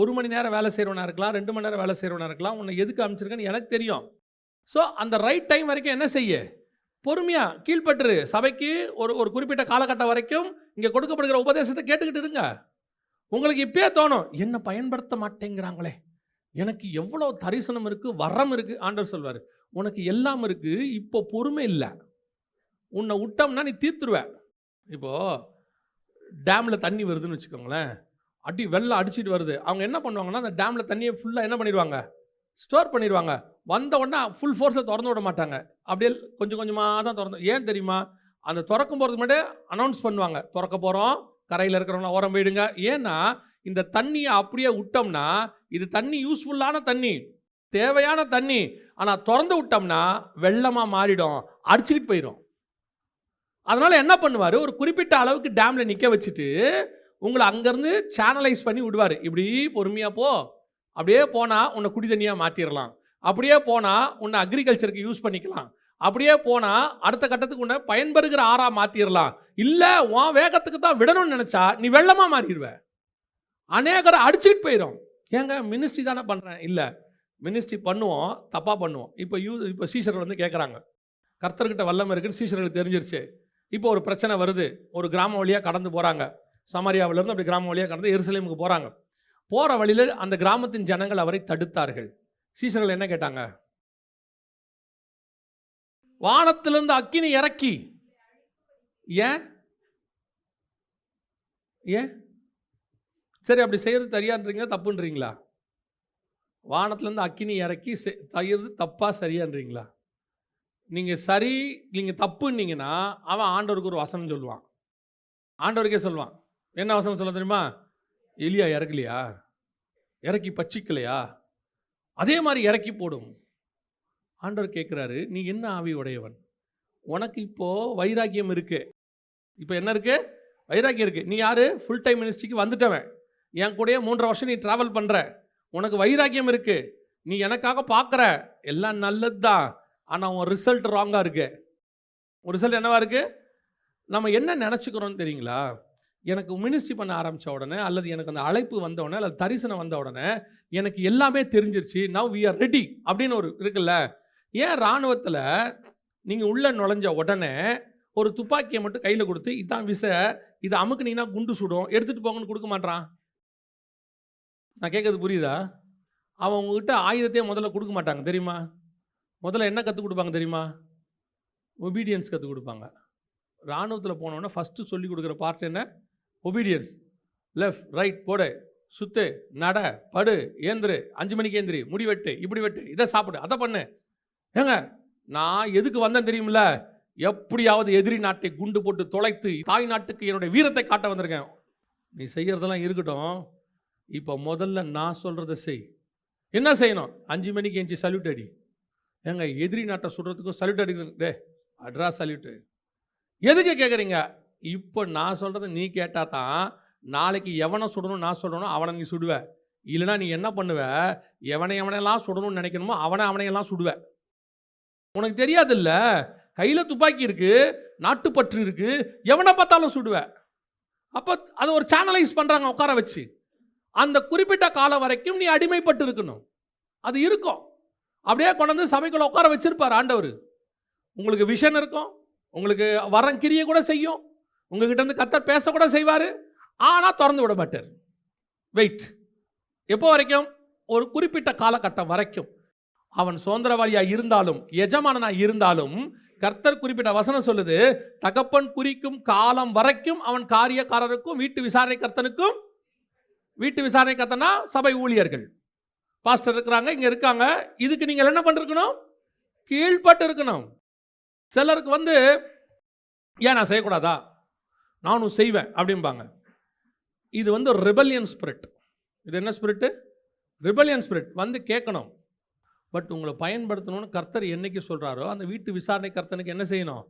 1 மணி நேரம் வேலை செய்கிறவனா இருக்கலாம், 2 மணி நேரம் வேலை செய்கிறவனா இருக்கலாம். உன்னை எதுக்கு அமைச்சிருக்கேன்னு எனக்கு தெரியும். ஸோ அந்த ரைட் டைம் வரைக்கும் என்ன செய்ய? பொறுமையாக கீழ்பட்டுரு. சபைக்கு ஒரு குறிப்பிட்ட காலகட்டம் வரைக்கும் இங்கே கொடுக்கப்படுகிற உபதேசத்தை கேட்டுக்கிட்டு இருங்க. உங்களுக்கு இப்பயே தோணும், என்னை பயன்படுத்த மாட்டேங்கிறாங்களே, எனக்கு எவ்வளோ தரிசனம் இருக்குது, வரம் இருக்குது. ஆண்டவர் சொல்வார், உனக்கு எல்லாம் இருக்குது, இப்போ பொறுமை இல்லை. உன்னை விட்டோம்னா நீ தீர்த்துருவ. இப்போது டேமில் தண்ணி வருதுன்னு வச்சுக்கோங்களேன், வெள்ளம் அடிச்சிட்டு வருது. அவங்க என்ன பண்ணுவாங்கன்னா, அந்த டேமில் தண்ணியை ஃபுல்லாக என்ன பண்ணிடுவாங்க? ஸ்டோர் பண்ணிடுவாங்க. வந்த உடனே ஃபுல் ஃபோர்ஸில் திறந்து விட மாட்டாங்க. அப்படியே கொஞ்சம் கொஞ்சமாக தான் திறந்து. ஏன் தெரியுமா? அந்த திறக்கும் போகிறதுக்கு முன்னாடி அனௌன்ஸ் பண்ணுவாங்க, திறக்க போகிறோம், கரையில் இருக்கிறவங்க ஓரம் போயிடுங்க. ஏன்னா இந்த தண்ணியை அப்படியே விட்டோம்னா, இது தண்ணி யூஸ்ஃபுல்லான தண்ணி, தேவையான தண்ணி. ஆனால் திறந்து விட்டோம்னா வெள்ளமாக மாறிடும், அடிச்சுக்கிட்டு போயிடும். அதனால் என்ன பண்ணுவார், ஒரு குறிப்பிட்ட அளவுக்கு டேமில் நிற்க வச்சுட்டு உங்களை அங்கேருந்து சேனலைஸ் பண்ணி விடுவார். இப்படி பொறுமையாக போ, அப்படியே போனால் உன்னை குடி தண்ணியாக மாற்றிடலாம், அப்படியே போனால் உன்னை அக்ரிகல்ச்சருக்கு யூஸ் பண்ணிக்கலாம், அப்படியே போனால் அடுத்த கட்டத்துக்கு உன்னை பயன்பெறுகிற ஆறாக மாற்றிடலாம். இல்லை, உன் வேகத்துக்கு தான் விடணும்னு நினச்சா நீ வெள்ளமாக மாறிடுவ. அநேகரை அடிச்சுக்கிட்டு போயிடும். ஏங்க மினிஸ்ட்ரி தானே பண்ணுறேன்? இல்லை, மினிஸ்ட்ரி பண்ணுவோம், தப்பாக பண்ணுவோம். இப்போ சீஷர்கள் கேட்குறாங்க, கர்த்தர்கிட்ட வல்லமை இருக்குன்னு சீஷர்களுக்கு தெரிஞ்சிருச்சு. இப்போ ஒரு பிரச்சனை வருது. ஒரு கிராம வழியாக கடந்து போகிறாங்க. சமாரியாவிலேருந்து அப்படி கிராம வழியாக கடந்து எருசலேமுக்கு போகிறாங்க. போகிற வழியில் அந்த கிராமத்தின் ஜனங்கள் அவரை தடுத்தார்கள். சீஷர்கள் என்ன கேட்டாங்க? வானத்திலிருந்து அக்கினி இறக்கி. ஏன் ஏன் சரி, அப்படி செய்கிறது சரியான்றீங்களா தப்புன்றீங்களா? வானத்திலேருந்து அக்கினி இறக்கி செய்கிறது தப்பா சரியான்றீங்களா? நீங்கள் தப்புன்னீங்கன்னா அவன் ஆண்டவருக்கு ஒரு வசனம் சொல்லுவான். ஆண்டவருக்கே சொல்லுவான். என்ன வசனம் சொல்ல தெரியுமா? எலியா இறக்கலையா? இறக்கி பட்சிக்கலையா? அதே மாதிரி இறக்கி போடும். ஆண்டவர் கேட்குறாரு, நீ என்ன ஆவி உடையவன்? உனக்கு இப்போ வைராக்கியம் இருக்கு. இப்போ என்ன இருக்கு? வைராக்கியம் இருக்கு. நீ யாரு? Full time மினிஸ்ட்ரிக்கு வந்துட்டவன். என் கூடயே 3 வருஷம் நீ ட்ராவல் பண்ணுற. உனக்கு வைராக்கியம் இருக்கு. நீ எனக்காக பார்க்குற. எல்லாம் நல்லது தான். ஆனால் உன் ரிசல்ட் ராங்காக இருக்கு. ஒரு ரிசல்ட் என்னவா இருக்கு? நம்ம என்ன நினச்சிக்கிறோன்னு தெரியுங்களா? எனக்கு மினிஸ்ட்ரி பண்ண ஆரம்பித்த உடனே, அல்லது எனக்கு அந்த அழைப்பு வந்த உடனே, அல்லது தரிசனம் வந்த உடனே எனக்கு எல்லாமே தெரிஞ்சிருச்சு. நவ் வி ஆர் ரெடி அப்படின்னு ஒரு இருக்குல்ல. ஏன் இராணுவத்தில் நீங்கள் உள்ளே நுழைஞ்ச உடனே ஒரு துப்பாக்கியை மட்டும் கையில் கொடுத்து, இதான் விசை, இதை அமுக்குனீங்கன்னா குண்டு சுடும், எடுத்துகிட்டு போங்கன்னு கொடுக்க மாட்டான்? நான் கேட்கறது புரியுதா? அவன் உங்ககிட்ட ஆயுதத்தையே முதல்ல கொடுக்க மாட்டாங்க தெரியுமா? முதல்ல என்ன கற்றுக் கொடுப்பாங்க தெரியுமா? ஒபீடியன்ஸ் கற்றுக் கொடுப்பாங்க. இராணுவத்தில் போனோன்னா ஃபஸ்ட்டு சொல்லி கொடுக்குற பார்ட் என்ன? ஒபீடியன்ஸ். லெஃப்ட் ரைட் போடு, சுத்து, நட, படு, ஏந்திரு, 5 மணிக்கு ஏந்திரி, முடி வெட்டு, இப்படி வெட்டு, இதை சாப்பிடு, அதை பண்ணு. ஏங்க நான் எதுக்கு வந்தேன் தெரியுமில்ல? எப்படியாவது எதிரி நாட்டை குண்டு போட்டு தொலைத்து தாய் நாட்டுக்கு என்னுடைய வீரத்தை காட்ட வந்திருக்கேன். நீ செய்கிறதெல்லாம் இருக்கட்டும், இப்போ முதல்ல நான் சொல்கிறத செய். என்ன செய்யணும்? 5 மணிக்கு எஞ்சி சல்யூட் அடி. ஏங்க எதிரி நாட்டை சுடுறதுக்கும் சல்யூட் அடிக்குது. டே அட்ரா சல்யூட்டு. எதுக்கு கேட்குறீங்க? இப்போ நான் சொல்கிறத நீ கேட்டால் தான் நாளைக்கு எவனை சுடணும் நான் சொல்லணும், அவனை நீ சுடுவ. இல்லைனா நீ என்ன பண்ணுவ? எவனையெல்லாம் சுடணும்னு நினைக்கணுமோ அவனையெல்லாம் சுடுவ. உனக்கு தெரியாதுல்ல, கையில் துப்பாக்கி இருக்குது, நாட்டுப்பற்று இருக்குது, எவனை பார்த்தாலும் சுடுவ. அப்போ அதை ஒரு சேனலைஸ் பண்ணுறாங்க உட்கார வச்சு. அந்த குறிப்பிட்ட காலம் வரைக்கும் நீ அடிமைப்பட்டு இருக்கணும். அது இருக்கும். அப்படியே கொண்டு வந்து சபைக்குள்ள உட்கார வச்சிருப்பார் ஆண்டவர். உங்களுக்கு விஷன் இருக்கும், உங்களுக்கு வரம் கிரியை கூட செய்யும், உங்ககிட்ட இருந்து கர்த்தர் பேசக்கூட செய்வார். ஆனால் திறந்து விட மாட்டார். வெயிட். எப்போ வரைக்கும்? ஒரு குறிப்பிட்ட காலகட்டம் வரைக்கும். அவன் சுதந்திரவாளியாக இருந்தாலும் எஜமானனாக இருந்தாலும் கர்த்தர் குறிப்பிட்ட வசனம் சொல்லுது, தகப்பன் குறிக்கும் காலம் வரைக்கும் அவன் காரியக்காரருக்கும் வீட்டு விசாரணை கர்த்தனுக்கும். வீட்டு விசாரணை கர்த்தனா சபை ஊழியர்கள், பாஸ்டர் இருக்கிறாங்க, இங்கே இருக்காங்க. இதுக்கு நீங்கள் என்ன பண்ணிருக்கணும்? கீழ்பட்டு இருக்கணும். சிலருக்கு ஏன் நான் செய்யக்கூடாதா? நானும் செய்வேன் அப்படிம்பாங்க. இது ரிபல்லியன் ஸ்பிரிட். இது என்ன ஸ்பிரிட்டு? Rebellion spirit. கேட்கணும். பட் உங்களை பயன்படுத்தணும்னு கர்த்தர் என்னைக்கு சொல்கிறாரோ அந்த வீட்டு விசாரணை கர்த்தனுக்கு என்ன செய்யணும்?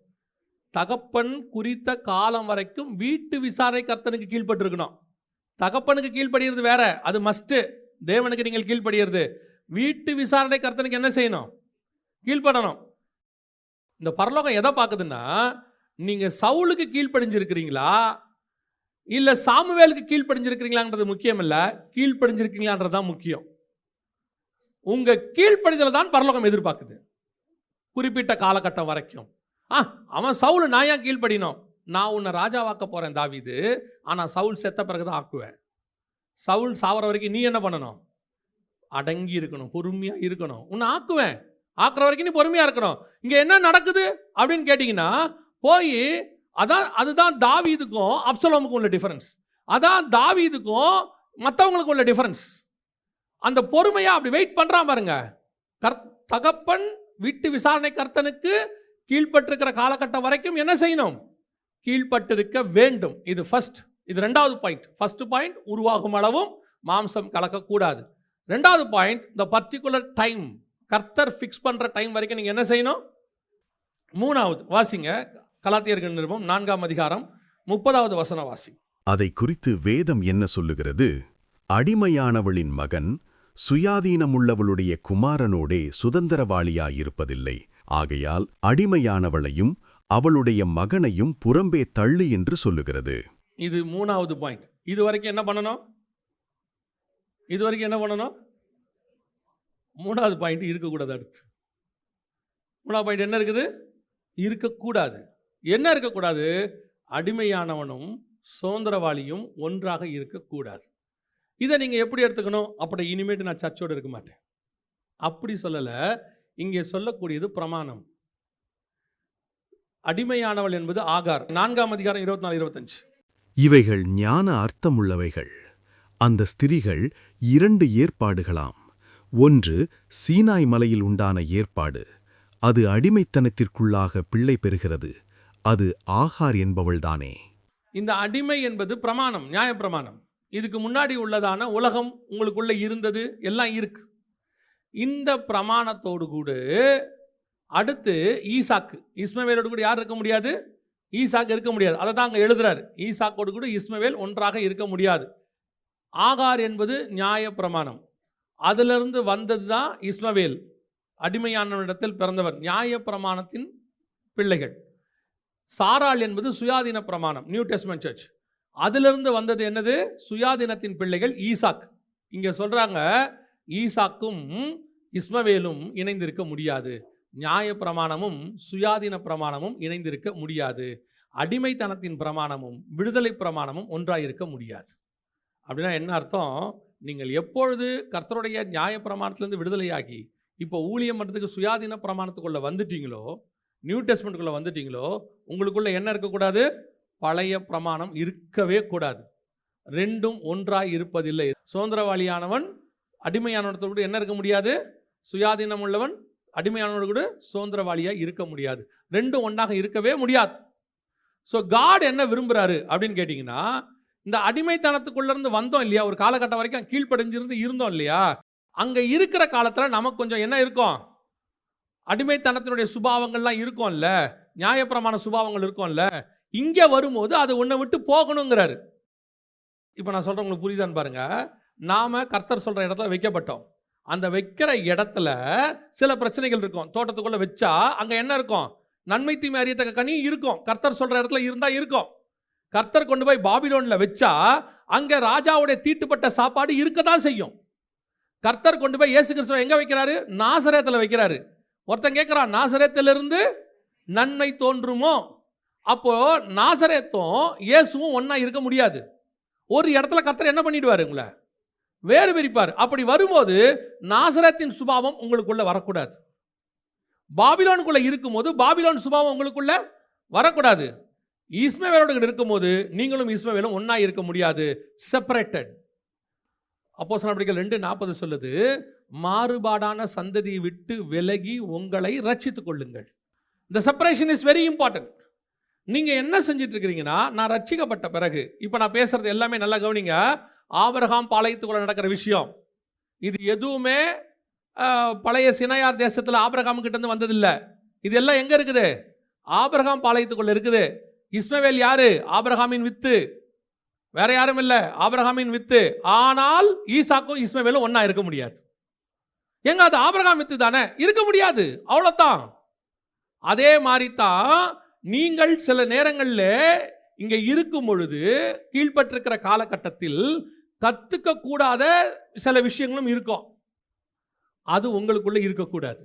தகப்பன் குறித்த காலம் வரைக்கும் வீட்டு விசாரணை கர்த்தனுக்கு கீழ்பட்டு இருக்கணும். தகப்பனுக்கு கீழ்படுகிறது வேற, அது மஸ்ட்டு. தேவனுக்கு நீங்கள் கீழ்படுகிறது. வீட்டு விசாரணை கர்த்தனுக்கு என்ன செய்யணும்? கீழ்படணும். இந்த பரலோகம் எதை பார்க்குதுன்னா, நீங்கள் சவுலுக்கு கீழ்ப்படிஞ்சிருக்கிறீங்களா இல்லை சாமுவேலுக்கு கீழ்ப்படிஞ்சிருக்கிறீங்களான்றது முக்கியம் இல்லை, கீழ்ப்படிஞ்சிருக்கீங்களான்றது தான் முக்கியம். உங்கள் கீழ்ப்படிதலை தான் பரலோகம் எதிர்பார்க்குது குறிப்பிட்ட காலகட்டம் வரைக்கும். அவன் சவுல் நான் ஏன் கீழ்ப்படினோம்? நான் உன்னை ராஜாவாக்க போகிறேன் தாவீது, ஆனால் சவுல் செத்த பிறகு தான் ஆக்குவேன். சவுல் சாவர வரைக்கும் நீ என்ன பண்ணணும்? அடங்கி இருக்கணும், பொறுமையாக இருக்கணும். உன்னை ஆக்குவேன், ஆக்குற வரைக்கும் நீ பொறுமையாக இருக்கணும். இங்கே என்ன நடக்குது அப்படின்னு கேட்டிங்கன்னா, அதுதான் தாவீதுக்கும் அப்சலோமுக்கும் உள்ள டிஃபரன்ஸ். அதான் தாவீதுக்கும் மற்றவங்களுக்கும் உள்ள டிஃபரன்ஸ். அந்த பொறுமையாக அப்படி வெயிட் பண்ணுறான் பாருங்க. தகப்பன் வீட்டு விசாரணை கர்த்தனுக்கு கீழ்பட்டிருக்கிற காலகட்டம் வரைக்கும் என்ன செய்யணும்? கீழ்பட்டிருக்க வேண்டும். இது ஃபர்ஸ்ட். இது 2வது பாயிண்ட். ஃபர்ஸ்ட் பாயிண்ட், உருவாகும் அளவும் மாம்சம் கலக்கக்கூடாது. 2வது பாயிண்ட், இந்த பர்டிகுலர் டைம், கர்த்தர் ஃபிக்ஸ் பண்ணுற டைம் வரைக்கும் நீங்கள் என்ன செய்யணும்? 3வது வாசிங்க, கலாத்தியர்கள் நிருபம் 4ஆம் அதிகாரம் 30வது வசனம் வாசி. அதை குறித்து வேதம் என்ன சொல்லுகிறது? அடிமையானவளின் மகன் சுயாதீனமுள்ளவளுடைய குமாரனோடே சுதந்திரவாளியாயிருப்பதில்லை. ஆகையால் அடிமையானவளையும் அவளுடைய மகனையும் புறம்பே தள்ளு என்று சொல்லுகிறது. இது 3வது பாயிண்ட். இதுவரைக்கும் என்ன பண்ணணும்? 3வது பாயிண்ட் இருக்கக்கூடாது. அடுத்து 3வது பாயிண்ட் என்ன இருக்குது? இருக்கக்கூடாது. என்ன இருக்கக்கூடாது? அடிமையானவனும் சுதந்திரவாளியும் ஒன்றாக இருக்கக்கூடாது. இதை நீங்கள் எப்படி எடுத்துக்கணும்? அப்படி இனிமேட்டு நான் சர்ச்சோடு இருக்க மாட்டேன் அப்படி சொல்லலை. இங்கே சொல்லக்கூடியது பிரமாணம். அடிமையானவள் என்பது ஆகார். 4ஆம் அதிகாரம் 24-25. இவைகள் ஞான அர்த்தமுள்ளவைகள். அந்த ஸ்திரீகள் 2 ஏற்பாடுகளாம். ஒன்று சீனாய் மலையில் உண்டான ஏற்பாடு, அது அடிமைத்தனத்திற்குள்ளாக பிள்ளை பெறுகிறது. அது ஆகார் என்பவள்தானே. இந்த அடிமை என்பது பிரமாணம், நியாய பிரமாணம். இதுக்கு முன்னாடி உள்ளதான உலகம் உங்களுக்குள்ள இருந்தது, எல்லாம் இருக்கு. இந்த பிரமாணத்தோடு கூட அடுத்து ஈசாக்கு, இஸ்மவேலோடு கூட யார் இருக்க முடியாது? ஈசாக்கு இருக்க முடியாது. அதை தான் அங்கே எழுதுறாரு. ஈசாக்கோடு கூட இஸ்மவேல் ஒன்றாக இருக்க முடியாது. ஆகார் என்பது நியாய பிரமாணம், அதிலிருந்து வந்தது தான் இஸ்மவேல். அடிமையானவரிடத்தில் பிறந்தவர், நியாய பிரமாணத்தின் பிள்ளைகள். சாராள் என்பது சுயாதீன பிரமாணம், நியூ டெஸ்ட்மென்ட் சர்ச், அதிலிருந்து வந்தது என்னது? சுயாதீனத்தின் பிள்ளைகள் ஈசாக். இங்கே சொல்றாங்க ஈசாக்கும் இஸ்மவேலும் இணைந்திருக்க முடியாது, நியாய பிரமாணமும் சுயாதீன பிரமாணமும் இணைந்திருக்க முடியாது, அடிமைத்தனத்தின் பிரமாணமும் விடுதலை பிரமாணமும் ஒன்றாயிருக்க முடியாது. அப்படின்னா என்ன அர்த்தம்? நீங்கள் எப்பொழுது கர்த்தருடைய நியாய பிரமாணத்திலிருந்து விடுதலையாகி இப்போ ஊழியம் பண்ணுறதுக்கு சுயாதீன பிரமாணத்துக்குள்ளே வந்துட்டீங்களோ, நியூ டெஸ்ட்மெண்ட்டுக்குள்ளே வந்துட்டீங்களோ, உங்களுக்குள்ள என்ன இருக்கக்கூடாது? பழைய பிரமாணம் இருக்கவே கூடாது. ரெண்டும் ஒன்றாய் இருப்பதில்லை. சுதந்திரவாளியானவன் அடிமையானவனோடு கூட என்ன இருக்க முடியாது? சுயாதீனம் உள்ளவன் அடிமையானவனோடு கூட சுதந்திரவாளியாக இருக்க முடியாது. ரெண்டும் ஒன்றாக இருக்கவே முடியாது. ஸோ காட் என்ன விரும்புகிறாரு அப்படின்னு கேட்டிங்கன்னா, இந்த அடிமைத்தனத்துக்குள்ளேருந்து வந்தோம் இல்லையா, ஒரு காலகட்டம் வரைக்கும் கீழ்ப்படிஞ்சிருந்து இருந்தோம் இல்லையா, அங்கே இருக்கிற காலத்தில் நமக்கு கொஞ்சம் என்ன இருக்கும்? அடிமைத்தனத்தினுடைய சுபாவங்கள்லாம் இருக்கும்ல, நியாயப்பிரமாண சுபாவங்கள் இருக்கும்ல. இங்கே வரும்போது அது உன்னை விட்டு போகணுங்கிறாரு. இப்போ நான் சொல்கிறேன், உங்களுக்கு புரியுதான்னு பாருங்க. நாம் கர்த்தர் சொல்கிற இடத்துல வைக்கப்பட்டோம். அந்த வைக்கிற இடத்துல சில பிரச்சனைகள் இருக்கும். தோட்டத்துக்குள்ளே வச்சா அங்கே என்ன இருக்கும்? நன்மை தீமை அறியத்தக்க கனி இருக்கும். கர்த்தர் சொல்கிற இடத்துல இருந்தால் இருக்கும். கர்த்தர் கொண்டு போய் பாபிலோனில் வச்சா அங்கே ராஜாவுடைய தீட்டுப்பட்ட சாப்பாடு இருக்க தான் செய்யும். கர்த்தர் கொண்டு போய் இயேசு கிறிஸ்துவை எங்கே வைக்கிறாரு? நாசரேத்தில் வைக்கிறாரு. ஒருத்தன் கேட்குறான், நாசரேத்திலிருந்து நன்மை தோன்றுமோ? அப்போ நாசரேத்தும் இயேசுவும் ஒன்றா இருக்க முடியாது. ஒரு இடத்துல கர்த்தர் என்ன பண்ணிடுவார்? உங்களை வேறு பிரிப்பார். அப்படி வரும்போது நாசரேத்தின் சுபாவம் உங்களுக்குள்ள வரக்கூடாது. பாபிலோனுக்குள்ள இருக்கும்போது பாபிலோன் சுபாவம் உங்களுக்குள்ள வரக்கூடாது. இஸ்மவேலோடு இருக்கும்போது நீங்களும் இஸ்மவேலும் ஒன்றா இருக்க முடியாது, செப்பரேட்டட். அப்போஸ்தலர் நடவடிக்கைகள் 2:40 சொல்லுது, மாறுபாடான சந்ததியை விட்டு விலகி உங்களை ரட்சித்துக் கொள்ளுங்கள். இந்த செப்பரேஷன் இஸ் வெரி இம்பார்ட்டன்ட். நீங்கள் என்ன செஞ்சிட்டு இருக்கிறீங்கன்னா, நான் ரட்சிக்கப்பட்ட பிறகு, இப்போ நான் பேசுறது எல்லாமே நல்லா கவனிங்க. ஆபிரகாம் பாளையத்துக்குள்ள நடக்கிற விஷயம் இது எதுவுமே பழைய சினையார் தேசத்தில் ஆபிரகாம் கிட்ட இருந்து வந்ததில்லை. இது எல்லாம் எங்கே இருக்குது? ஆபிரகாம் பாளையத்துக்குள்ள இருக்குது. இஸ்மவேல் யாரு? ஆபிரகாமின் வித்து, வேற யாரும் இல்லை, ஆபிரகாமின் வித்து. ஆனால் ஈசாக்கும் இஸ்மவேலும் ஒன்றா இருக்க முடியாது. எங்க அது ஆபிரகாம் வித்து தானே, இருக்க முடியாது, அவ்வளோதான். அதே மாதிரி தான் நீங்கள் சில நேரங்களில் இங்கே இருக்கும் பொழுது கீழ்பட்டிருக்கிற காலகட்டத்தில் கற்றுக்க கூடாத சில விஷயங்களும் இருக்கும். அது உங்களுக்குள்ள இருக்கக்கூடாது.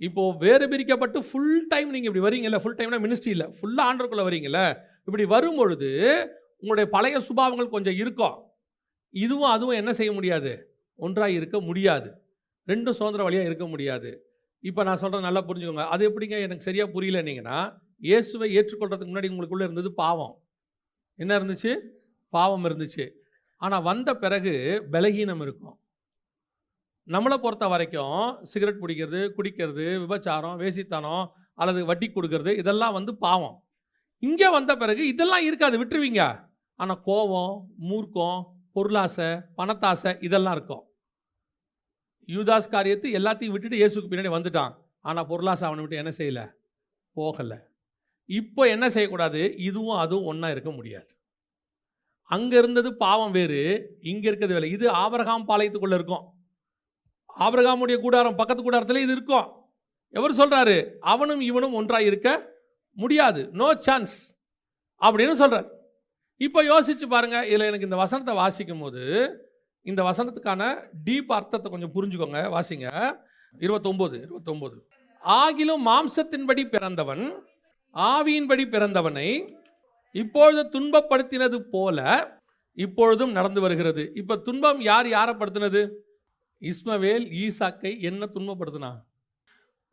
இப்போ வேறு பிரிக்கப்பட்டு ஃபுல் டைம் நீங்கள் இப்படி வரீங்கல்ல, ஃபுல் டைம்னா மினிஸ்ட்ரி இல்லை, ஃபுல்லாக ஆண்டருக்குள்ளே வரீங்கல்ல, இப்படி வரும் பொழுது உங்களுடைய பழைய சுபாவங்கள் கொஞ்சம் இருக்கும். இதுவும் அதுவும் என்ன செய்ய முடியாது? ஒன்றாக இருக்க முடியாது. ரெண்டும் சுதந்திர வழியாக இருக்க முடியாது. இப்போ நான் சொல்கிறேன், நல்லா புரிஞ்சுக்கோங்க. அது எப்படிங்க எனக்கு சரியாக புரியலன்னீங்கன்னா, இயேசுவை ஏற்றுக்கொள்றதுக்கு முன்னாடி உங்களுக்குள்ளே இருந்தது பாவம். என்ன இருந்துச்சு? பாவம் இருந்துச்சு. ஆனால் வந்த பிறகு பலகீனம் இருக்கும். நம்மளை பொறுத்த வரைக்கும் சிகரெட் பிடிக்கிறது, குடிக்கிறது, விபச்சாரம், வேசித்தனம் அல்லது வட்டி கொடுக்கறது, இதெல்லாம் பாவம். இங்கே வந்த பிறகு இதெல்லாம் இருக்காது, விட்டுருவீங்க. ஆனால் கோபம், மூர்க்கம், பொருளாசை, பணத்தாசை இதெல்லாம் இருக்கும். யூதாஸ் காரியத்து எல்லாத்தையும் விட்டுட்டு இயேசுக்கு பின்னாடி வந்துட்டான். ஆனால் பொருளாசை அவனை விட்டு என்ன செய்யலை? போகலை. இப்போ என்ன செய்யக்கூடாது? இதுவும் அதுவும் ஒன்றா இருக்க முடியாது. அங்கே இருந்தது பாவம் வேறு, இங்கே இருக்கிறது வேலை. இது ஆபிரகாம் பாளையத்துக்குள்ளே இருக்கும். ஆபிரகாமுடைய கூடாரம் பக்கத்து கூடாரத்தில் இது இருக்கும். எவர் சொல்கிறாரு? அவனும் இவனும் ஒன்றாக இருக்க முடியாது, நோ சான்ஸ் அப்படின்னு சொல்கிறார். இப்போ யோசிச்சு பாருங்க. இதில் எனக்கு இந்த வசனத்தை வாசிக்கும் போது இந்த வசனத்துக்கான டீப் அர்த்தத்தை கொஞ்சம் புரிஞ்சுக்கோங்க. வாசிங்க 29. ஆகிலும் மாம்சத்தின்படி பிறந்தவன் ஆவியின்படி பிறந்தவனை இப்பொழுது துன்பப்படுத்தினது போல இப்பொழுதும் நடந்து வருகிறது. இப்போ துன்பம் யாரை படுத்தினது? இஸ்மவேல் ஈசாக்கை என்ன துன்பப்படுத்தினா?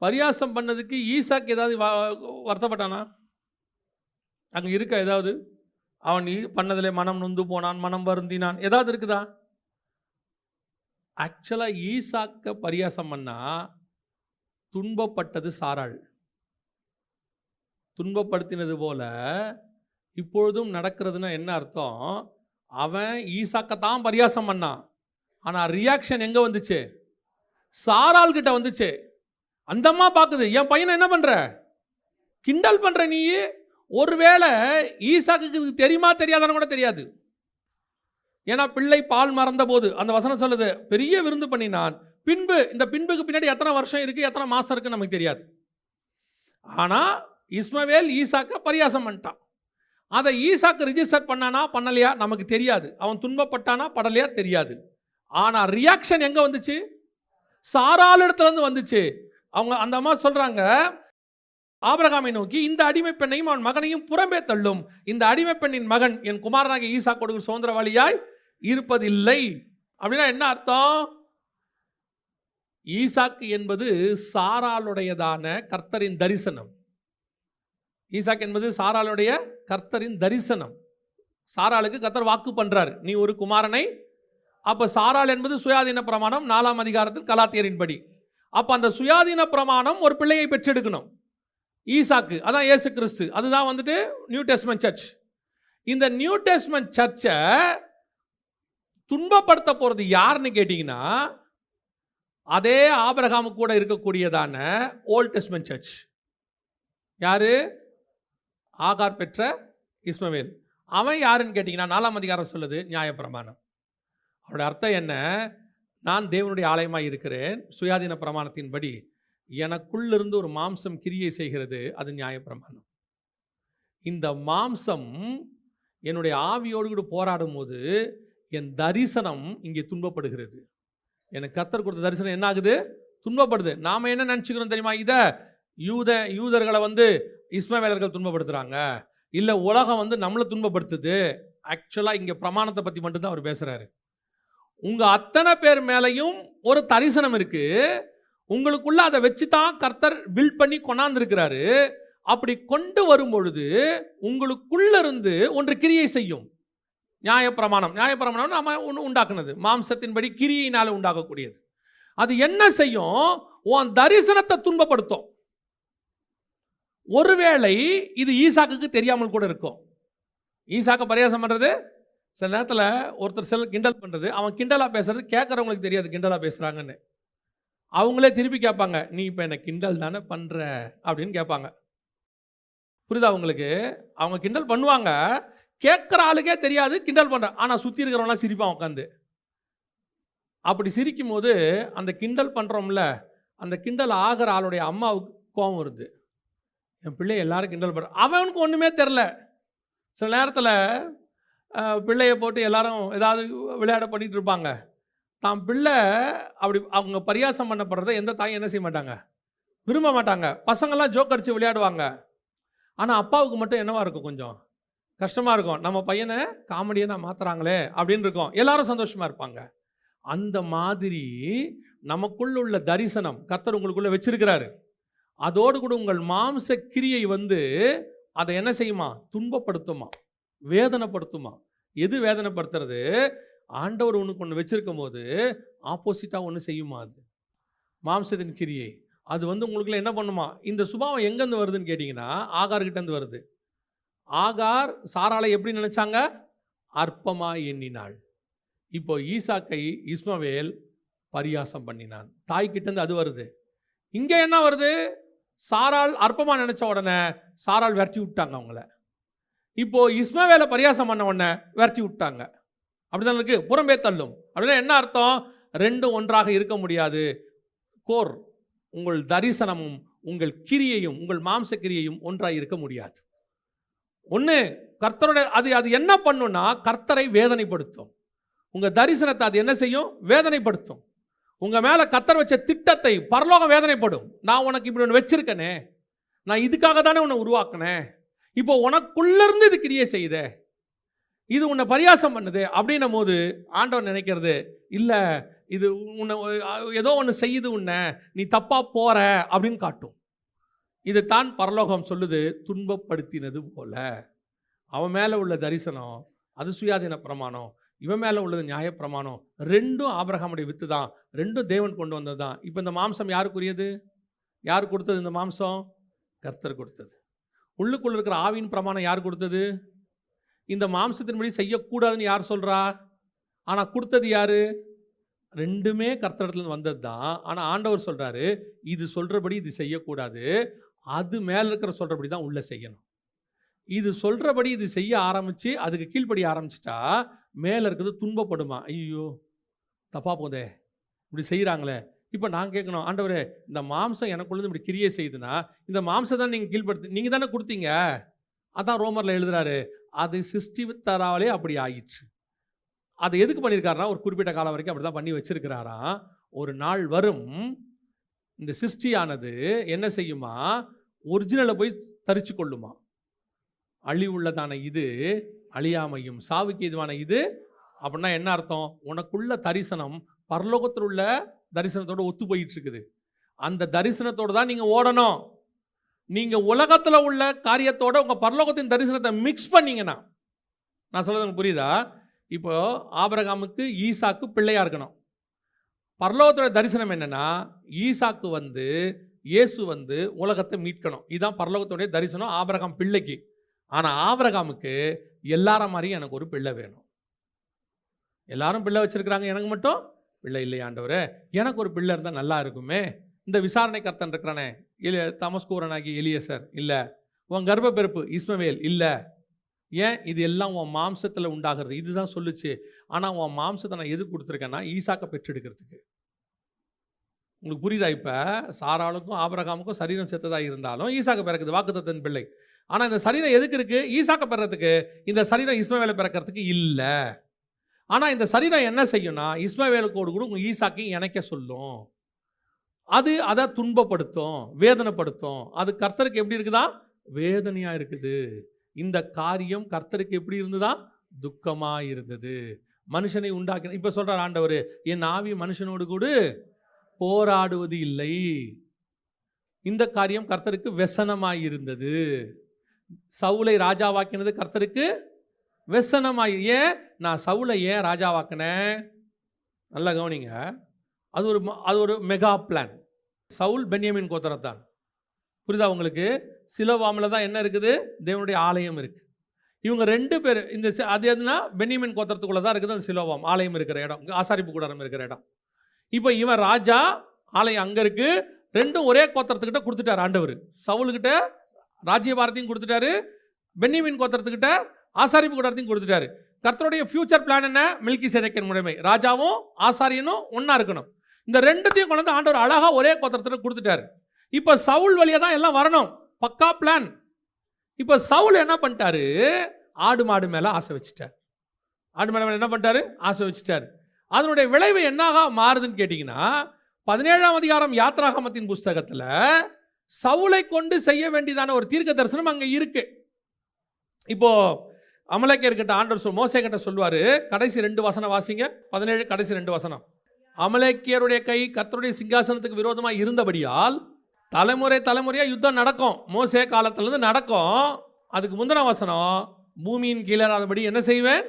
பரியாசம் பண்ணதுக்கு ஈசாக்கு ஏதாவது வருத்தப்பட்டானா? அங்கே இருக்க ஏதாவது? அவன் பண்ணதிலே மனம் நொந்து போனான், மனம் வருந்தினான், ஏதாவது இருக்குதா? ஆக்சுவலாக ஈசாக்க பரியாசம் பண்ணா துன்பப்பட்டது சாராள். துன்பப்படுத்தினது போல இப்பொழுதும் நடக்கிறதுனா என்ன அர்த்தம்? அவன் ஈசாக்கத்தான் பரியாசம் பண்ணான். ஆனால் ரியாக்ஷன் எங்கே வந்துச்சு? சாராள் கிட்ட வந்துச்சு. அந்த அம்மா பார்க்குது, என் பையனை என்ன பண்ணுற, கிண்டல் பண்ணுற நீ. ஒருவேளை ஈசாக்கு தெரியுமா தெரியாதான்னு கூட தெரியாது. ஏன்னா பிள்ளை பால் மறந்த போது அந்த வசனம் சொல்லுது, பெரிய விருந்து பண்ணினான். பின்பு இந்த பின்புக்கு பின்னாடி எத்தனை வருஷம் இருக்குது, எத்தனை மாதம் இருக்குன்னு நமக்கு தெரியாது. ஆனால் இஸ்மவேல் ஈசாக்க பரியாசம் பண்ணிட்டான். அதை ஈசாக்கு ரிஜிஸ்டர் பண்ணானா பண்ணலையா நமக்கு தெரியாது. அவன் துன்பப்பட்டானா படலையா தெரியாது. ஆனால் ரியாக்ஷன் எங்கே வந்துச்சு? சாராள் இடத்துலேருந்து வந்துச்சு. அவங்க அந்த அம்மா சொல்கிறாங்க, ஆபிரகாமை நோக்கி, இந்த அடிமை பெண்ணையும் அவன் மகனையும் புறம்பே தள்ளும். இந்த அடிமை பெண்ணின் மகன் என் குமாரனாகிய ஈசாக்கு கொடுக்கும் சுதந்திரவாளியாய் இருப்பதில்லை. அப்படின்னா என்ன அர்த்தம்? ஈசாக்கு என்பது சாராளுடையதான கர்த்தரின் தரிசனம். ஈசாக்கு என்பது சாராளுடைய கர்த்தரின் தரிசனம். சாராளுக்கு கர்த்தர் வாக்கு பண்றார், நீ ஒரு குமாரனை. அப்ப சாராள் என்பது சுயாதீன பிரமாணம் 4ஆம் அதிகாரத்தில் கலாத்தியரின் படி. அப்ப அந்த சுயாதீன பிரமாணம் ஒரு பிள்ளையை பெற்றெடுக்கணும். ஈசாக்கு அதான் இயேசு கிறிஸ்து. அதுதான் வந்துட்டு நியூ டெஸ்ட்மென்ட் சர்ச். இந்த நியூ டெஸ்ட்மென்ட் சர்ச்சை துன்பப்படுத்த போறது யாருன்னு கேட்டீங்கன்னா, அதே ஆபிரகாமு கூட இருக்கக்கூடியதான ஓல்ட் டெஸ்ட்மென்ட் சர்ச். யாரு? ஆகார் பெற்ற இஸ்மவேல். அவன் யாருன்னு கேட்டீங்கன்னா 4ஆம் அதிகாரம் சொல்லுது, நியாயப்பிரமாணம். அவருடைய அர்த்தம் என்ன? நான் தேவனுடைய ஆலயமாக இருக்கிறேன். சுயாதீன பிரமாணத்தின்படி எனக்குள்ளிருந்து ஒரு மாம்சம் கிரியை செய்கிறது, அது நியாயப்பிரமாணம். இந்த மாம்சம் என்னுடைய ஆவியோடு கூட போராடும் போது என் தரிசனம் இங்கே துன்பப்படுகிறது. எனக்கு கர்த்தர் கொடுத்த தரிசனம் என்ன ஆகுது? துன்பப்படுது. நாம் என்ன நினச்சிக்கிறோம் தெரியுமா? இதை யூதர்களை இஸ்மவேலர்கள் துன்பப்படுத்துகிறாங்க, இல்லை உலகம் நம்மளை துன்பப்படுத்துது. ஆக்சுவலாக இங்கே பிரமாணத்தை பற்றி மட்டும்தான் அவர் பேசுகிறாரு. உங்கள் அத்தனை பேர் மேலேயும் ஒரு தரிசனம் இருக்குது. உங்களுக்குள்ள அதை வச்சு தான் கர்த்தர் பில்ட் பண்ணி கொண்டாந்துருக்கிறாரு. அப்படி கொண்டு வரும் பொழுது உங்களுக்குள்ள இருந்து ஒன்று கிரியை செய்யும். நியாயப்பிரமாணம் நம்ம ஒன்று உண்டாக்குனது, மாம்சத்தின்படி கிரியையினால் உண்டாக்கக்கூடியது. அது என்ன செய்யும்? உன் தரிசனத்தை துன்பப்படுத்தும். ஒருவேளை இது ஈசாக்குக்கு தெரியாமல் கூட இருக்கும். ஈசாக்க பரியாசம் பண்ணுறது, சில நேரத்தில் ஒருத்தர் கிண்டல் பண்ணுறது, அவன் கிண்டலாக பேசுறது கேட்குறவங்களுக்கு தெரியாது கிண்டலாக பேசுகிறாங்கன்னு. அவங்களே திருப்பி கேட்பாங்க, நீ இப்போ என்ன கிண்டல் தானே பண்ணுற அப்படின்னு கேட்பாங்க. புரியுதா உங்களுக்கு? அவங்க கிண்டல் பண்ணுவாங்க, கேட்குற ஆளுக்கே தெரியாது கிண்டல் பண்ணுற. ஆனால் சுற்றி இருக்கிறவங்களாம் சிரிப்பான் உட்காந்து. அப்படி சிரிக்கும் போது அந்த கிண்டல் பண்ணுறோம்ல, அந்த கிண்டல் ஆகிற ஆளுடைய அம்மாவுக்கு கோபம் வருது. என் பிள்ளை எல்லாரும் கிண்டல் பண்ணுற, அவனுக்கு ஒன்றுமே தெரில. சில நேரத்தில் பிள்ளையை போட்டு எல்லாரும் ஏதாவது விளையாட பண்ணிகிட்டு இருப்பாங்க. தான் பிள்ளை அப்படி அவங்க பரியாசம் பண்ணப்படுறத எந்த தாயும் என்ன செய்ய மாட்டாங்க, விரும்ப மாட்டாங்க. பசங்கள்லாம் ஜோக் அடித்து விளையாடுவாங்க. ஆனால் அப்பாவுக்கு மட்டும் என்னவா இருக்கும், கொஞ்சம் கஷ்டமாக இருக்கும். நம்ம பையனை காமெடியாக மாற்றுறாங்களே அப்படின்னு இருக்கும். எல்லாரும் சந்தோஷமாக இருப்பாங்க. அந்த மாதிரி நமக்குள்ள உள்ள தரிசனம் கர்த்தர் உங்களுக்குள்ளே வச்சிருக்கிறாரு. அதோடு கூட உங்கள் மாம்ச கிரியை அதை என்ன செய்யுமா? துன்பப்படுத்துமா, வேதனைப்படுத்துமா. எது வேதனைப்படுத்துறது? ஆண்டவர் உனக்கு ஒன்று வச்சிருக்கும் போது ஆப்போசிட்டாக ஒன்று செய்யுமா? அது மாம்சத்தின் கிரியை. அது உங்களுக்குள்ள என்ன பண்ணுமா? இந்த சுபாவம் எங்கேருந்து வருதுன்னு கேட்டிங்கன்னா, ஆகார்கிட்டேருந்து வருது. ஆகார் சாராளை எப்படி நினச்சாங்க? அற்பமாக எண்ணினாள். இப்போ ஈசாக்கை இஸ்மவேல் பரியாசம் பண்ணினான். தாய்கிட்டேருந்து அது வருது. இங்கே என்ன வருது? சாராள் அற்பமாக நினச்ச உடனே சாராள் விரட்டி விட்டாங்க அவங்கள. இப்போ இஸ்மவேலை பரியாசம் பண்ண உடனே விரட்டி விட்டாங்க. அப்படிதான் இருக்கு, புறம்பே தள்ளும். அப்படின்னா என்ன அர்த்தம்? ரெண்டும் ஒன்றாக இருக்க முடியாது. கோர் உங்கள் தரிசனமும் உங்கள் கிரியையும் உங்கள் மாம்ச கிரியையும் ஒன்றாக இருக்க முடியாது. ஒன்று கர்த்தருடைய அது என்ன பண்ணுன்னா கர்த்தரை வேதனைப்படுத்தும். உங்கள் தரிசனத்தை அது என்ன செய்யும்? வேதனைப்படுத்தும். உங்கள் மேலே கர்த்தர் வச்ச திட்டத்தை பரலோகம் வேதனைப்படும். நான் உனக்கு இப்படி ஒன்று வச்சிருக்கனே, நான் இதுக்காக தானே உன்னை உருவாக்கினேன், இப்போ உனக்குள்ளேருந்து இது கிரியை செய்யுதே, இது உன்னை பரியாசம் பண்ணுது அப்படின்னும் போது ஆண்டவர் நினைக்கிறது இல்லை, இது உன்னை ஏதோ ஒன்று செய்யுது, உன்னை நீ தப்பாக போகிற அப்படின்னு காட்டும். இது தான் பரலோகம் சொல்லுது, துன்பப்படுத்தினது போல. அவன் மேலே உள்ள தரிசனம் அது சுயாதீன பிரமாணம், இவன் மேலே உள்ளது நியாயப்பிரமாணம். ரெண்டும் ஆபிரகாமுடைய வித்து தான், ரெண்டும் தேவன் கொண்டு வந்தது தான். இப்போ இந்த மாம்சம் யாருக்குரியது? யார் கொடுத்தது? இந்த மாம்சம் கர்த்தர் கொடுத்தது. உள்ளுக்குள்ள இருக்கிற ஆவியின் பிரமாணம் யார் கொடுத்தது? இந்த மாம்சத்தின்படி செய்யக்கூடாதுன்னு யார் சொல்கிறா? ஆனால் கொடுத்தது யார்? ரெண்டுமே கர்த்தரிடத்துல வந்தது தான். ஆனால் ஆண்டவர் சொல்கிறாரு, இது சொல்கிறபடி இது செய்யக்கூடாது, அது மேலே இருக்கிற சொல்கிறபடி தான் உள்ளே செய்யணும். இது சொல்கிறபடி இது செய்ய ஆரம்பித்து அதுக்கு கீழ்ப்படி ஆரம்பிச்சிட்டா மேலே இருக்கிறது துன்பப்படுமா? ஐயோ தப்பாக போதே, இப்படி செய்கிறாங்களே. இப்போ நான் கேட்கணும், ஆண்டவரே இந்த மாம்சம் எனக்குள்ளது இப்படி கிரியை செய்யுதுன்னா இந்த மாம்சம் தான் நீங்கள் கீழ்படுத்தி நீங்கள் தானே கொடுத்தீங்க. அதான் ரோமரில் எழுதுறாரு, அது சிருஷ்டித்தாராலே அப்படி ஆயிடுச்சு. அதை எதுக்கு பண்ணியிருக்காருனா ஒரு குறிப்பிட்ட காலம் வரைக்கும் அப்படி தான் பண்ணி வச்சிருக்கிறாராம். ஒரு நாள் வரும் இந்த சிருஷ்டியானது என்ன செய்யுமா? ஒரிஜினலை போய் தரிச்சு கொள்ளுமா. அழிவுள்ளதான இது அழியாமையும் சாவுக்கு இதுவான இது அப்படின்னா என்ன அர்த்தம்? உனக்குள்ள தரிசனம் பரலோகத்தில் உள்ள தரிசனத்தோட ஒத்து போயிட்டு இருக்குது. அந்த தரிசனத்தோடு தான் நீங்கள் ஓடணும். நீங்கள் உலகத்தில் உள்ள காரியத்தோட உங்கள் பரலோகத்தின் தரிசனத்தை மிக்ஸ் பண்ணீங்கன்னா, நான் சொல்கிறது உங்களுக்கு புரியுதா? இப்போ ஆபிரகாமுக்கு ஈசாக்கு பிள்ளையாக இருக்கணும். பரலோகத்தோட தரிசனம் என்னென்னா, ஈசாக்கு வந்து இயேசு வந்து உலகத்தை மீட்கணும். இதுதான் பரலோகத்தோடைய தரிசனம் ஆபிரகாம் பிள்ளைக்கு. ஆனால் ஆபிரகாமுக்கு எல்லார மாதிரியும் எனக்கு ஒரு பிள்ளை வேணும். எல்லாரும் பிள்ளை வச்சுருக்கிறாங்க, எனக்கு மட்டும் பிள்ளை இல்லை ஆண்டவரே. எனக்கு ஒரு பிள்ளை இருந்தால் நல்லா இருக்குமே. இந்த விசாரணை கர்த்தன் இருக்கிறானே தமஸ்கூரனாகி எலியேசர் இல்லை, உன் கர்ப்ப பிறப்பு இஸ்மவேல் இல்லை. ஏன்? இது எல்லாம் உன் மாம்சத்தில் உண்டாகிறது. இதுதான் சொல்லுச்சு. ஆனால் உன் மாம்சத்தை நான் எது கொடுத்துருக்கேன்னா ஈசாக்கை பெற்றெடுக்கிறதுக்கு. உங்களுக்கு புரியுதா? இப்போ சாராளுக்கும் ஆபிரகாமுக்கும் சரீரம் செத்ததாக இருந்தாலும் ஈசாக்க பிறக்குது, வாக்குத்தத்தன் பிள்ளை. ஆனால் இந்த சரீரம் எதுக்கு இருக்குது? ஈசாக்க பிறக்கிறதுக்கு. இந்த சரீரம் இஸ்மவேலை பிறக்கிறதுக்கு இல்லை. ஆனால் இந்த சரீரம் என்ன செய்யும்னா இஸ்மவேலுக்கோடு கூட உங்கள் ஈசாக்கையும் இணைக்க சொல்லும். அது அதை துன்பப்படுத்தும், வேதனைப்படுத்தும். அது கர்த்தருக்கு எப்படி இருக்குதா? வேதனையாக இருக்குது. இந்த காரியம் கர்த்தருக்கு எப்படி இருந்ததா? துக்கமாக இருந்தது. மனுஷனை உண்டாக்கின இப்போ சொல்கிறார் ஆண்டவர், என் ஆவி மனுஷனோடு கூட போராடுவது இல்லை. இந்த காரியம் கர்த்தருக்கு வெசனமாய் இருந்தது. சவுலை ராஜாவாக்கினது கர்த்தருக்கு வெசனமாய். ஏன் நான் சவுலை ஏன் ராஜாவாக்கினேன்? நல்லா கவனிங்க. அது ஒரு மெகா பிளான். சவுல் பென்யமீன் கோத்திரத்தான். புரியுதா உங்களுக்கு? சிலோவாமில் தான் என்ன இருக்குது? தேவனுடைய ஆலயம் இருக்குது. இவங்க ரெண்டு பேர் இந்த அது எதுனா பென்யமீன் கோத்திரத்துக்குள்ளே தான் இருக்குது அந்த சிலோவாம் ஆலயம் இருக்கிற இடம், ஆசாரிப்பு கூடாரம் இருக்கிற இடம். இப்போ இவன் ராஜா, ஆலயம் அங்கே இருக்குது. ரெண்டும் ஒரே கோத்திரத்துக்கிட்ட கொடுத்துட்டார் ஆண்டவர். சவுலுக்கிட்ட ராஜ்யபாரத்தையும் கொடுத்துட்டாரு, பென்யமீன் கோத்திரத்துக்கிட்ட ஆசாரிப்பு கூடாரத்தையும் கொடுத்துட்டாரு. கர்த்தருடைய ஃபியூச்சர் பிளான் என்ன? மில்கிசேதேக்கின் முறைமை, ராஜாவும் ஆசாரியனும் ஒன்றா இருக்கணும். இந்த ரெண்டுத்தையும் கொண்டு வந்து ஆண்டவர் அழகாக ஒரே கோத்திரத்தில் கொடுத்துட்டாரு. இப்போ சவுல் வழியாக தான் எல்லாம் வரணும், பக்கா பிளான். இப்போ சவுல் என்ன பண்ணிட்டாரு? ஆடு மாடு மேலே ஆசை வச்சுட்டார். ஆடு மாடு மேலே என்ன பண்ணிட்டாரு? ஆசை வச்சுட்டார். அதனுடைய விளைவு என்னாக மாறுதுன்னு கேட்டிங்கன்னா 17ஆம் அதிகாரம் யாத்ராகமத்தின் புஸ்தகத்தில் சவுலை கொண்டு செய்ய வேண்டியதான ஒரு தீர்க்க தரிசனம் அங்கே இருக்கு. இப்போ அமலேக்கியர்கிட்ட ஆண்டவர் மோசே கிட்ட சொல்லுவார், கடைசி 2 வசனம் வாசிங்க. 17 கடைசி 2 வசனம். அமலேக்கியருடைய கை கர்த்தருடைய சிங்காசனத்துக்கு விரோதமாக இருந்தபடியால் தலைமுறை தலைமுறையாக யுத்தம் நடக்கும். மோசே காலத்திலேருந்து நடக்கும். அதுக்கு முந்தின வசனம், பூமியின் கீழாதபடி என்ன செய்வேன்?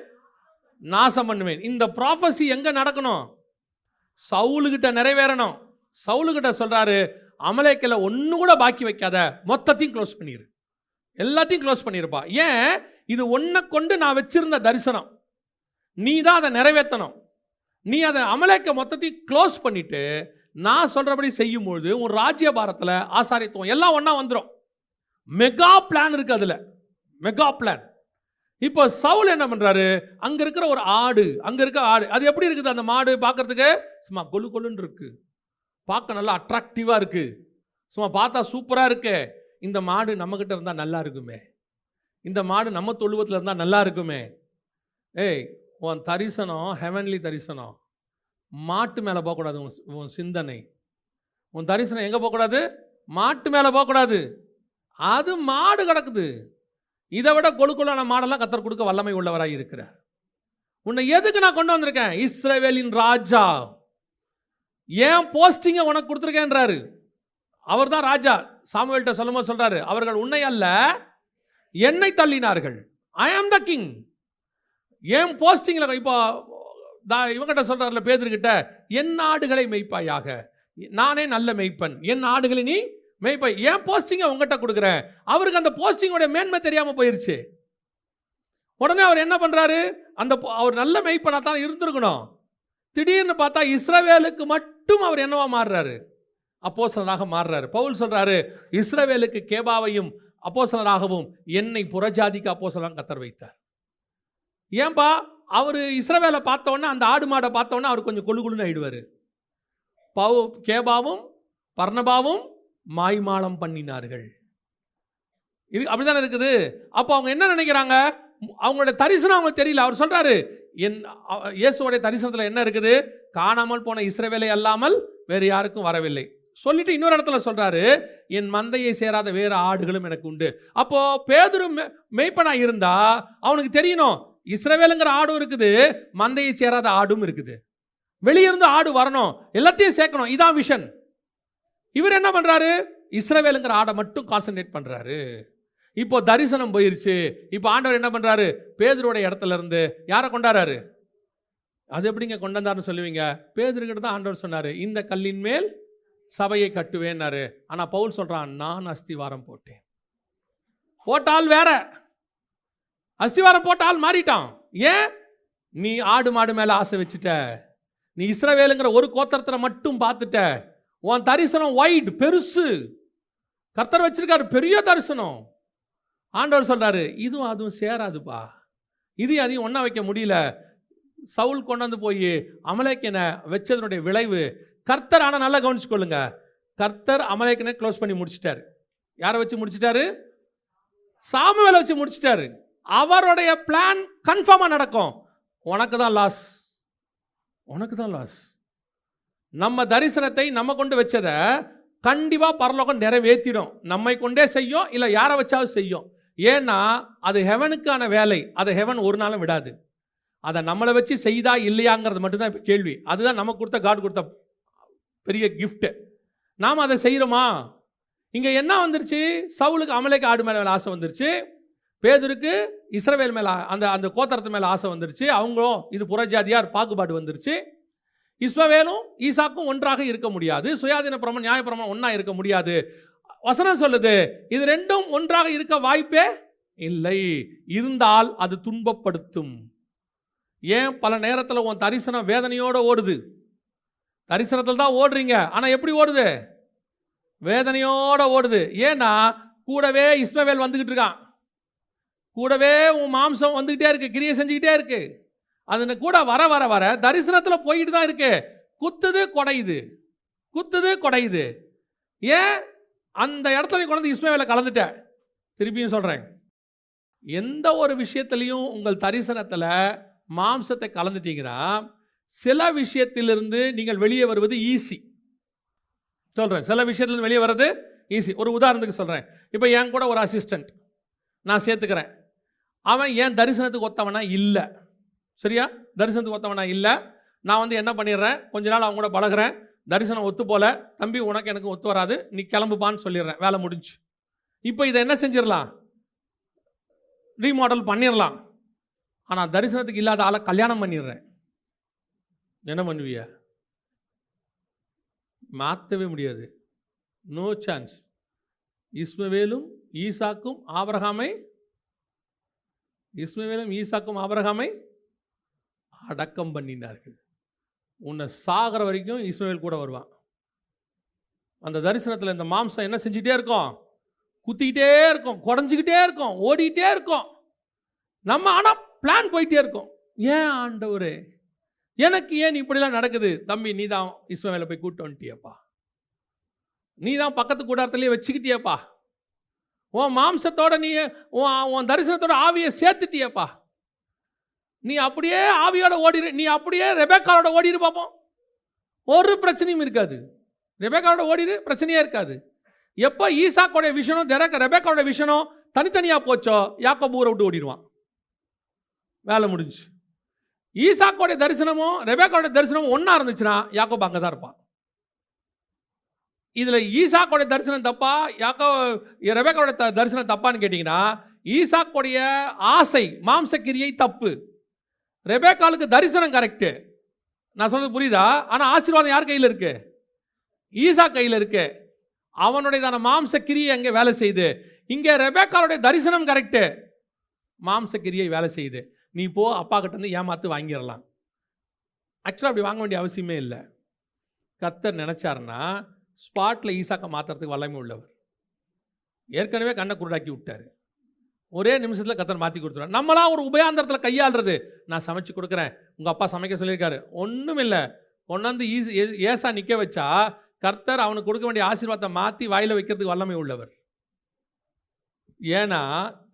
நாசம் பண்ணுவேன். இந்த ப்ராஃபஸி எங்கே நடக்கணும்? சவுலுக்கிட்ட நிறைவேறணும். சவுலுக்கிட்ட சொல்கிறாரு, அமலேக்கில் ஒன்று கூட பாக்கி வைக்காத, மொத்தத்தையும் க்ளோஸ் பண்ணிடு, எல்லாத்தையும் க்ளோஸ் பண்ணியிருப்பா. ஏன்? இது ஒன்றை கொண்டு நான் வச்சிருந்த தரிசனம், நீ தான் அதை நிறைவேற்றணும். நீ அதை அமலேக்க மொத்தத்தையும் க்ளோஸ் பண்ணிட்டு நான் சொல்கிறபடி செய்யும்பொழுது உன் ராஜ்யபாரத்தில் ஆசாரித்துவம் எல்லாம் ஒன்றா வந்துடும். மெகா பிளான் இருக்குது அதில், மெகா பிளான். இப்போ சவுல் என்ன பண்ணுறாரு? அங்கே இருக்கிற ஒரு ஆடு, அங்கே இருக்க ஆடு, அது எப்படி இருக்குது? அந்த மாடு பார்க்குறதுக்கு சும்மா கொல்லு கொல்லுன்னு இருக்குது, பார்க்க நல்லா அட்ராக்டிவாக இருக்குது, சும்மா பார்த்தா சூப்பராக இருக்கு. இந்த மாடு நம்மக்கிட்ட இருந்தால் நல்லா இருக்குமே, இந்த மாடு நம்ம தொழுவத்தில் இருந்தால் நல்லா இருக்குமே. ஏய், உன் தரிசனம் ஹெவன்லி தரிசனம், மாட்டு மேலே போகக்கூடாது. உன் சிந்தனை, உன் தரிசனம் எங்கே போகக்கூடாது? மாட்டு மேலே போகக்கூடாது. அது மாடு கிடக்குது. இதை விட கொழுக்குள்ளான மாடெல்லாம் கர்த்தர் கொடுக்க வல்லமை உள்ளவராக இருக்கிறார். உன்னை எதுக்கு நான் கொண்டு வந்திருக்கேன்? இஸ்ரவேலின் ராஜா, ஏன் போஸ்டிங்கை உனக்கு கொடுத்துருக்கேன்றாரு. அவர் தான் ராஜா. சாமுவேல்கிட்ட சொல்லும்போது சொல்கிறாரு, அவர்கள் உன்னை அல்ல என்னை தள்ளினார்கள், ஐ ஆம் த கிங். ஏன் போஸ்டிங்கில் இப்போ இவங்கிட்ட சொல்கிறார்ல, பேதுருக்கிட்ட, என் ஆடுகளை மெய்ப்பாயாக, நானே நல்ல மெய்ப்பன், என் ஆடுகளை நீ மெய்ப்பாய். ஏன் போஸ்டிங்கை உங்ககிட்ட கொடுக்குறேன்? அவருக்கு அந்த போஸ்டிங்கோட மேன்மை தெரியாமல் போயிடுச்சு. உடனே அவர் என்ன பண்றாரு, அவர் நல்ல மேய்ப்பனா தான் இருந்திருக்கணும். திடீர்னு பார்த்தா இஸ்ரவேலுக்கு மட்டும் அவர் என்னவா மாறுறாரு, அப்போஸ்தலனாக மாறுறாரு. பவுல் சொல்றாரு, இஸ்ரவேலுக்கு கேபாவையும் அப்போஸ்தலனாகவும் என்னை புறஜாதிக்கு அப்போஸ்தலனாக கர்த்தர் வைத்தார். ஏன்பா, அவர் இஸ்ரவேலை பார்த்தோன்னே, அந்த ஆடு மாடை பார்த்தோன்னே அவர் கொஞ்சம் கொழுகுலுன்னு ஆயிடுவார். கேபாவும் பர்னபாவும் மாய்மாலம் பண்ணினார்கள். இது அப்படிதானே இருக்குது. அப்போ அவங்க என்ன நினைக்கிறாங்க, அவங்களோட தரிசனம் அவங்களுக்கு தெரியல. அவர் சொல்றாரு, இயேசுவோடைய தரிசனத்தில் என்ன இருக்குது, காணாமல் போன இஸ்ரவேலை அல்லாமல் வேறு யாருக்கும் வரவில்லை. சொல்லிட்டு இன்னொரு இடத்துல சொல்றாரு, என் மந்தையை சேராத வேறு ஆடுகளும் எனக்கு உண்டு. அப்போ பேதுரு மேய்ப்பனா இருந்தா அவனுக்கு தெரியணும், இஸ்ரவேலுங்கிற ஆடும் இருக்குது, மந்தையை சேராத ஆடும் இருக்குது. வெளியிருந்து ஆடு வரணும், எல்லாத்தையும் சேர்க்கணும். இதான் விஷன். இவர் என்ன பண்றாரு, இஸ்ரவேலுங்கிற ஆடை மட்டும் கான்சென்ட்ரேட் பண்றாரு. இப்போ தரிசனம் போயிருச்சு. இப்போ ஆண்டவர் என்ன பண்றாரு, பேதுருடைய இடத்துல இருந்து யாரை கொண்டாடுறாரு? அது எப்படிங்க கொண்டாந்தாருன்னு சொல்லுவீங்க? பேதுருக்கிட்ட தான் ஆண்டவர் சொன்னாரு, இந்த கல்லின் மேல் சபையை கட்டுவேன்னாரு. ஆனா பவுல் சொல்றான், நான் அஸ்திவாரம் போட்டேன். போட்டால் வேற, அஸ்திவாரம் போட்டால் மாறிட்டான். ஏன்? நீ ஆடு மாடு மேல ஆசை வச்சுட்ட, நீ இஸ்ரவேலுங்கிற ஒரு கோத்திரத்தை மட்டும் பார்த்துட்ட. உன் தரிசனம் வைட், பெருசு. கர்த்தர் வச்சிருக்காரு பெரிய தரிசனம். ஆண்டவர் சொல்றாரு, இதுவும் அதுவும் சேராதுப்பா, இதையும் அதையும் ஒன்றா வைக்க முடியல. சவுல் கொண்டாந்து போய் அமலேக்கனை வச்சதனுடைய விளைவு கர்த்தர். ஆனால் நல்லா கவனிச்சுக்கொள்ளுங்க, கர்த்தர் அமலேக்கனை க்ளோஸ் பண்ணி முடிச்சிட்டாரு. யாரை வச்சு முடிச்சிட்டாரு? சாமுவேலை வச்சு முடிச்சிட்டாரு. அவருடைய பிளான் கன்ஃபார்மாக நடக்கும். உனக்கு தான் லாஸ், உனக்கு தான் லாஸ். நம்ம தரிசனத்தை நம்ம கொண்டு வச்சதை கண்டிப்பாக பரலோகம் நிறைவேற்றிடும். நம்மை கொண்டே செய்யும், இல்லை யாரை வச்சாலும் செய்யும். ஏன்னா அது ஹெவனுக்கான வேலை. அதை ஹெவன் ஒரு நாளும் விடாது. அதை நம்மளை வச்சு செய்தா இல்லையாங்கிறது மட்டும்தான் இப்போ கேள்வி. அதுதான் நமக்கு கொடுத்த, காட் கொடுத்த பெரிய கிஃப்ட்டு. நாம் அதை செய்கிறோமா? இங்கே என்ன வந்துருச்சு, சவுலுக்கு அமலேக்கு ஆடு மேலே ஆசை வந்துருச்சு, பேதுருக்கு இஸ்ரவேல் மேலே அந்த கோத்திரத்து மேலே ஆசை வந்துருச்சு. அவங்களும் இது புறஜாதியார் பாகுபாடு வந்துருச்சு. இஸ்ரவேலும் ஈசாக்கும் ஒன்றாக இருக்க முடியாது. சுயாதீன பிரமாணம் நியாயப்பிரமாணம் ஒன்றா இருக்க முடியாது. வசனம் சொல்லுது, இது ரெண்டும் ஒன்றாக இருக்க வாய்ப்பே இல்லை. இருந்தால் அது துன்பப்படுத்தும். ஏன்? பல நேரத்தில் உன் தரிசனம் வேதனையோடு ஓடுது. தரிசனத்தில் தான் ஓடுறீங்க, ஆனால் எப்படி ஓடுது? வேதனையோடு ஓடுது. ஏன்னா கூடவே இஸ்மவேல் வந்துக்கிட்டு இருக்கான், கூடவே உன் மாம்சம் வந்துக்கிட்டே இருக்கு, கிரியை செஞ்சுக்கிட்டே இருக்கு. அது கூட வர வர வர தரிசனத்தில் போயிட்டு தான் இருக்கு. குத்துது குடையுது, குத்துது குடையுது. ஏன்? அந்த இடத்துல கொண்டு இஸ்மவேலை கலந்துட்ட. திருப்பியும் சொல்கிறேன், எந்த ஒரு விஷயத்துலையும் உங்கள் தரிசனத்தில் மாம்சத்தை கலந்துட்டீங்கன்னா சில விஷயத்திலிருந்து நீங்கள் வெளியே வருவது ஈஸி. சொல்கிறேன், சில விஷயத்துலேருந்து வெளியே வர்றது ஈஸி. ஒரு உதாரணத்துக்கு சொல்கிறேன். இப்போ என் கூட ஒரு அசிஸ்டண்ட் நான் சேர்த்துக்கிறேன். அவன் என் தரிசனத்துக்கு ஒத்தவனா இல்லை. சரியா? தரிசனத்துக்கு ஒத்தவனா இல்லை. நான் என்ன பண்ணிடுறேன், கொஞ்ச நாள் அவங்க கூட பழகிறேன், தரிசனம் ஒத்து போல, தம்பி உனக்கு எனக்கு ஒத்து வராது, நீ கிளம்புப்பான்னு சொல்லிடுறேன், வேலை முடிஞ்சு. இப்போ இதை என்ன செஞ்சிடலாம், ரீமாடல் பண்ணிடலாம். ஆனால் தரிசனத்துக்கு இல்லாத ஆளை கல்யாணம் பண்ணிடுறேன். என்ன பண்ணுவிய? மாற்றவே முடியாது. No chance. இஸ்மவேலும் ஈசாக்கும் ஆபிரகாமை அடக்கம் பண்ணினார்கள். உன்னை சாகிற வரைக்கும் இஸ்மவேல் கூட வருவான். அந்த தரிசனத்தில் இந்த மாம்சம் என்ன செஞ்சுக்கிட்டே இருக்கும், குத்திக்கிட்டே இருக்கும், குடஞ்சிக்கிட்டே இருக்கும், ஓடிக்கிட்டே இருக்கும். நம்ம ஆனால் பிளான் போயிட்டே இருக்கும். ஏன் ஆண்டவரே எனக்கு ஏன் இப்படிலாம் நடக்குது? தம்பி, நீ தான் இஸ்மவேலை போய் கூட்டு வந்துட்டியப்பா, நீ தான் பக்கத்து கூடாரத்துலேயே வச்சுக்கிட்டியப்பா, உன் மாம்சத்தோட நீ உன் தரிசனத்தோட ஆவியை சேர்த்துட்டியப்பா, நீ அப்படியே ஆவியோட ஓடிடு, நீ அப்படியே ரெபேக்காவோட ஓடிடு பார்ப்போம், ஒரு பிரச்சனையும் இருக்காது. ரெபேக்காவோட ஓடிடு, பிரச்சனையே இருக்காது. எப்போ ஈசாக்கோடைய விஷயம் ரெபேக்காவோட விஷயம் தனித்தனியாக போச்சோ யாக்கோபு ஊரை விட்டு ஓடிடுவான், வேலை முடிஞ்சு. ஈசாக்கோடைய தரிசனமும் ரெபேக்காவோட தரிசனமும் ஒன்றா இருந்துச்சுன்னா யாக்கோபு அங்கே தான் இருப்பான். இதில் ஈசாக்கோடைய தரிசனம் தப்பா, ரெபேக்காவோட தரிசனம் தப்பான்னு கேட்டிங்கன்னா, ஈசாக்கோடைய ஆசை மாம்சக்கிரியை தப்பு, ரெபேக்காலுக்கு தரிசனம் கரெக்டு. நான் சொன்னது புரியுதா? ஆனால் ஆசீர்வாதம் யார் கையில் இருக்கு? ஈசா கையில் இருக்கு. அவனுடையதான மாம்சக்கிரியை அங்கே வேலை செய்யுது. இங்கே ரெபேக்காலுடைய தரிசனம் கரெக்டு, மாம்சக்கிரியை வேலை செய்யுது, நீ போ அப்பா கிட்ட இருந்து ஏமாத்து வாங்கிடலாம். ஆக்சுவலாக அப்படி வாங்க வேண்டிய அவசியமே இல்லை. கர்த்தர் நினைச்சாருன்னா ஸ்பாட்டில் ஈசாக்கை மாற்றுறதுக்கு வல்லமை உள்ளவர். ஏற்கனவே கண்ணை குருடாக்கி விட்டார். ஒரே நிமிஷத்தில் கர்த்தர் மாற்றி கொடுத்துருவார். நம்மளாம் ஒரு உபயாந்திரத்தில் கையாளுறது, நான் சமைச்சு கொடுக்குறேன், உங்கள் அப்பா சமைக்க சொல்லியிருக்காரு, ஒன்றும் இல்லை, கொண்டாந்து ஏசா நிற்க வச்சா கர்த்தர் அவனுக்கு கொடுக்க வேண்டிய ஆசீர்வாதத்தை மாற்றி வாயில் வைக்கிறதுக்கு வல்லமை உள்ளவர். ஏன்னா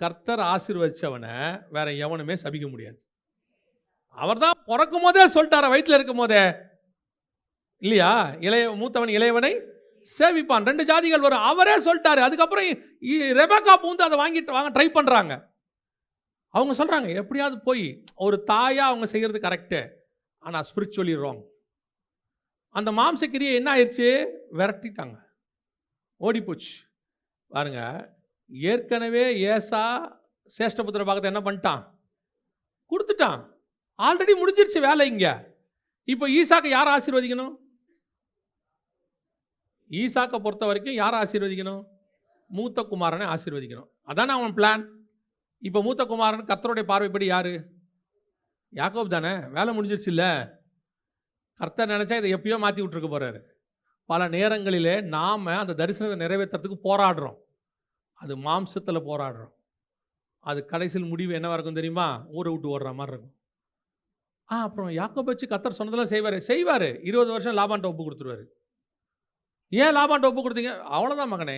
கர்த்தர் ஆசீர்வதிச்சவனை வேற எவனுமே சபிக்க முடியாது. அவர் தான் பிறக்கும் போதே சொல்லிட்டார, வயிற்றில் இருக்கும் போதே இல்லையா, மூத்தவன் இளையவனை சேவிப்பான். 2 ஜாதிகள் வரும், அவரே சொல்லிட்டாரு. அதுக்கப்புறம் ரெபேக்கா பூந்து அதை வாங்கிட்டு வாங்க ட்ரை பண்ணுறாங்க. அவங்க சொல்கிறாங்க எப்படியாவது போய் ஒரு தாயாக அவங்க செய்கிறது கரெக்டு, ஆனால் ஸ்பிரிச்சுவலி ராங். அந்த மாம்சக்கிரியை என்ன ஆயிடுச்சு, விரட்டிட்டாங்க, ஓடிப்போச்சு. பாருங்க, ஏற்கனவே ஏசா சேஷ்டபுத்திர பாகத்தை என்ன பண்ணிட்டான், கொடுத்துட்டான். ஆல்ரெடி முடிஞ்சிருச்சு வேலை. இங்கே இப்போ ஈசாக்கை யாரை ஆசீர்வதிக்கணும்? ஈசாக்கை பொறுத்த வரைக்கும் யாரை ஆசீர்வதிக்கணும்? மூத்த குமாரனை ஆசீர்வதிக்கணும். அதானே அவன் பிளான். இப்போ மூத்த குமாரன் கர்த்தருடைய பார்வைப்படி யாரு? யாக்கோப் தானே. வேலை முடிஞ்சிருச்சு இல்லை? கர்த்தர் நினச்சா இதை எப்பயோ மாற்றி விட்டுருக்க போகிறாரு. பல நேரங்களிலே நாம் அந்த தரிசனத்தை நிறைவேற்றுறதுக்கு போராடுறோம். அது மாம்சத்தில் போராடுறோம். அது கடைசியில் முடிவு என்னவாக இருக்கும் தெரியுமா? ஊரை விட்டு ஓடுற மாதிரி இருக்கும். அப்புறம் யாக்கோப் வச்சு கர்த்தர் சொன்னதெல்லாம் செய்வார். 20 வருஷம் லாபான்ட்ட ஒப்பு கொடுத்துருவார். ஏன் லாபான்ட்ட ஒப்பு கொடுத்தீங்க? அவ்வளோதான் மகனே.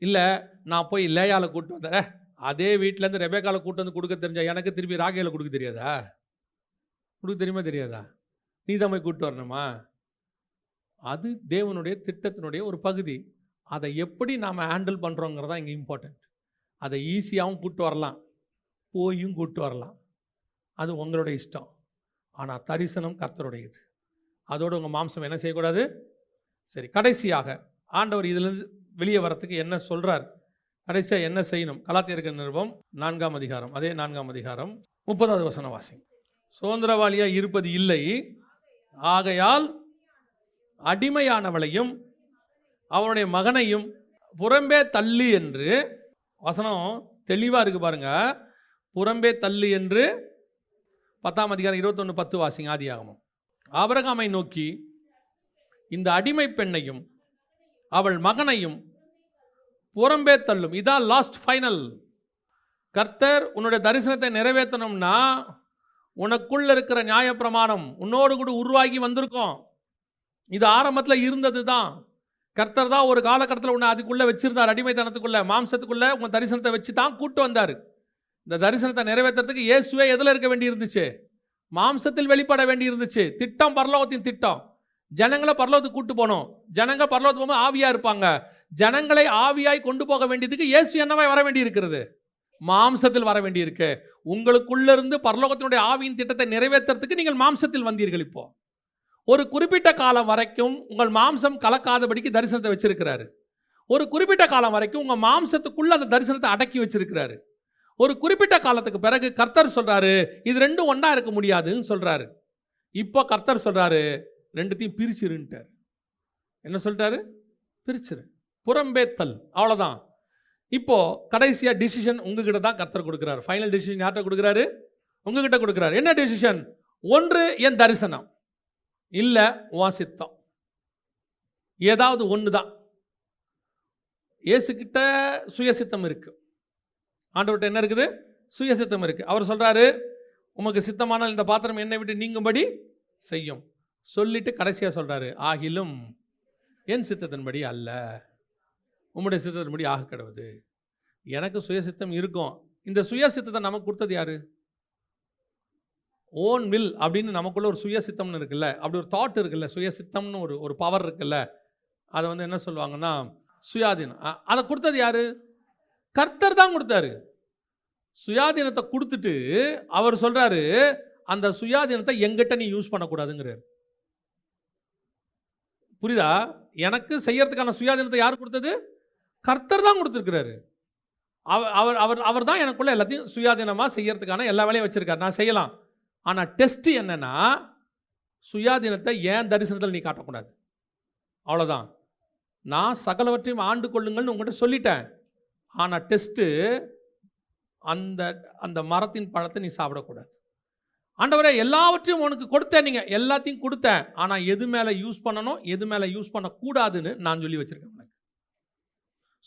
இல்லை, நான் போய் லேயால கூப்பிட்டு வந்தேன், அதே வீட்டிலேருந்து ரெபேக்கால கூப்பிட்டு வந்து கொடுக்க தெரிஞ்சா எனக்கு திருப்பி ராகேல கொடுக்க தெரியாதா? கொடுக்க தெரியுமா தெரியாதா? நீ தான் போய் கூப்பிட்டு வரணுமா? அது தேவனுடைய திட்டத்தினுடைய ஒரு பகுதி. அதை எப்படி நாம் ஹேண்டில் பண்ணுறோங்கிறதா இங்கே இம்பார்ட்டண்ட். அதை ஈஸியாகவும் கூப்பிட்டு வரலாம், போயும் கூப்பிட்டு வரலாம், அது உங்களுடைய இஷ்டம். ஆனால் தரிசனம் கர்த்தருடையது. அதோடு உங்கள் மாம்சம் என்ன செய்யக்கூடாது. சரி, கடைசியாக ஆண்டவர் இதிலிருந்து வெளியே வரத்துக்கு என்ன சொல்கிறார், கடைசியாக என்ன செய்யணும்? கலாத்தியருக்கு நிருபம் 4ஆம் அதிகாரம், அதே 4ஆம் அதிகாரம் 30வது வசனம் வாசிங்க. சுதந்திரவாளியாக இருப்பது இல்லை, ஆகையால் அடிமையானவளையும் அவனுடைய மகனையும் புறம்பே தள்ளி என்று, வசனம் தெளிவாக இருக்குது பாருங்க, புறம்பே தள்ளி என்று 10ஆம் அதிகாரம் 21:10 வாசிங்க. ஆதியாகமம். ஆபிரகாமை நோக்கி இந்த அடிமை பெண்ணையும் அவள் மகனையும் புறம்பே தள்ளும். இதான் லாஸ்ட் ஃபைனல். கர்த்தர் உன்னுடைய தரிசனத்தை நிறைவேற்றணும்னா உனக்குள்ள இருக்கிற நியாயப்பிரமாணம் உன்னோடு கூட உருவாகி வந்திருக்கும். இது ஆரம்பத்தில் இருந்தது தான். கர்த்தர் தான் ஒரு காலகட்டத்தில் உன்னை அதுக்குள்ளே வச்சிருந்தார், அடிமைத்தனத்துக்குள்ளே, மாம்சத்துக்குள்ளே உங்கள் தரிசனத்தை வச்சு தான் கூட்டு வந்தார். இந்த தரிசனத்தை நிறைவேற்றுறதுக்கு இயேசுவே எதில் இருக்க வேண்டி இருந்துச்சு? மாம்சத்தில் வெளிப்பட வேண்டி இருந்துச்சு. திட்டம் பரலோகத்தின் திட்டம். ஜனங்களை பரலோகத்துக்கு கூட்டு போகணும். ஜனங்கள் பரலோகத்துக்கு போகும்போது ஆவியாக இருப்பாங்க. ஜனங்களை ஆவியாய் கொண்டு போக வேண்டியதுக்கு இயேசு என்னவாய் வர வேண்டி இருக்கிறது? மாம்சத்தில் வர வேண்டி இருக்கு. உங்களுக்குள்ளிருந்து பரலோகத்தினுடைய ஆவியின் திட்டத்தை நிறைவேற்றுறதுக்கு நீங்கள் மாம்சத்தில் வந்தீர்கள். இப்போ ஒரு குறிப்பிட்ட காலம் வரைக்கும் உங்கள் மாம்சம் கலக்காதபடிக்கு தரிசனத்தை வச்சிருக்கிறாரு. ஒரு குறிப்பிட்ட காலம் வரைக்கும் உங்கள் மாம்சத்துக்குள்ள அந்த தரிசனத்தை அடக்கி வச்சிருக்கிறாரு. ஒரு குறிப்பிட்ட காலத்துக்கு பிறகு கர்த்தர் சொல்றாரு, இது ரெண்டும் ஒன்றா இருக்க முடியாதுன்னு சொல்றாரு. இப்போ கர்த்தர் சொல்றாரு, ரெண்டுத்தையும் பிரிச்சிருன்ட்டார். என்ன சொல்லிட்டாரு? பிரிச்சிரு, புறம்பேத்தல், அவ்வளோதான். இப்போ கடைசியாக டிசிஷன் உங்ககிட்ட தான் கர்த்தர் கொடுக்குறாரு. ஃபைனல் டிசிஷன் யார்கிட்ட கொடுக்குறாரு? உங்ககிட்ட கொடுக்குறாரு. என்ன டிசிஷன்? ஒன்று என் தரிசனம், இல்லை உன் சித்தம். ஏதாவது ஒன்று தான். இயேசுக்கிட்ட சுயசித்தம் இருக்கு, ஆண்டவர்கிட்ட என்ன இருக்குது? சுயசித்தம் இருக்கு. அவர் சொல்றாரு, உமக்கு சித்தமானால் இந்த பாத்திரம் என்னை விட்டு நீங்கும்படி செய்யும் சொல்லிட்டு கடைசியாக சொல்றாரு, ஆகிலும் என் சித்தத்தின்படி அல்ல, உம்முடைய சித்தத்தின்படி ஆக கிடவுது. எனக்கு சுயசித்தம் இருக்கும். இந்த சுயசித்தத்தை நமக்கு கொடுத்தது யாரு? ஓன் வில் அப்படின்னு நமக்குள்ள ஒரு சுயசித்தம்னு இருக்குல்ல, அப்படி ஒரு தாட் இருக்குல்ல, சுயசித்தம்னு ஒரு பவர் இருக்குல்ல, அதை வந்து என்ன சொல்லுவாங்கன்னா சுயாதீனம். அதை கொடுத்தது யாரு? கர்த்தர் தான் கொடுத்தாரு. சுயாதீனத்தை கொடுத்துட்டு அவர் சொல்றாரு, அந்த சுயாதீனத்தை எங்கிட்ட நீ யூஸ் பண்ணக்கூடாதுங்கிறார். புரியுதா? எனக்கு செய்யறதுக்கான சுயாதீனத்தை யார் கொடுத்தது? கர்த்தர் தான் கொடுத்துருக்கிறாரு. அவர் அவர் அவர் தான் எனக்குள்ள எல்லாத்தையும் சுயாதீனமாக செய்யறதுக்கான எல்லா வேலையும் வச்சிருக்காரு. நான் செய்யலாம். ஆனால் டெஸ்ட் என்னன்னா, சுயாதீனத்தை ஏன் தரிசனத்தில் நீ காட்டக்கூடாது, அவ்வளோதான். நான் சகலவற்றையும் ஆண்டு கொள்ளுங்கள்னு உங்கள்கிட்ட சொல்லிட்டேன். ஆனால் டெஸ்ட்டு அந்த அந்த மரத்தின் பழத்தை நீ சாப்பிடக்கூடாது. ஆண்டவரே எல்லாவற்றையும் உனக்கு கொடுத்தேன், நீங்கள் எல்லாத்தையும் கொடுத்தேன், ஆனால் எது மேலே யூஸ் பண்ணணும் எது மேலே யூஸ் பண்ணக்கூடாதுன்னு நான் சொல்லி வச்சுருக்கேன். உனக்கு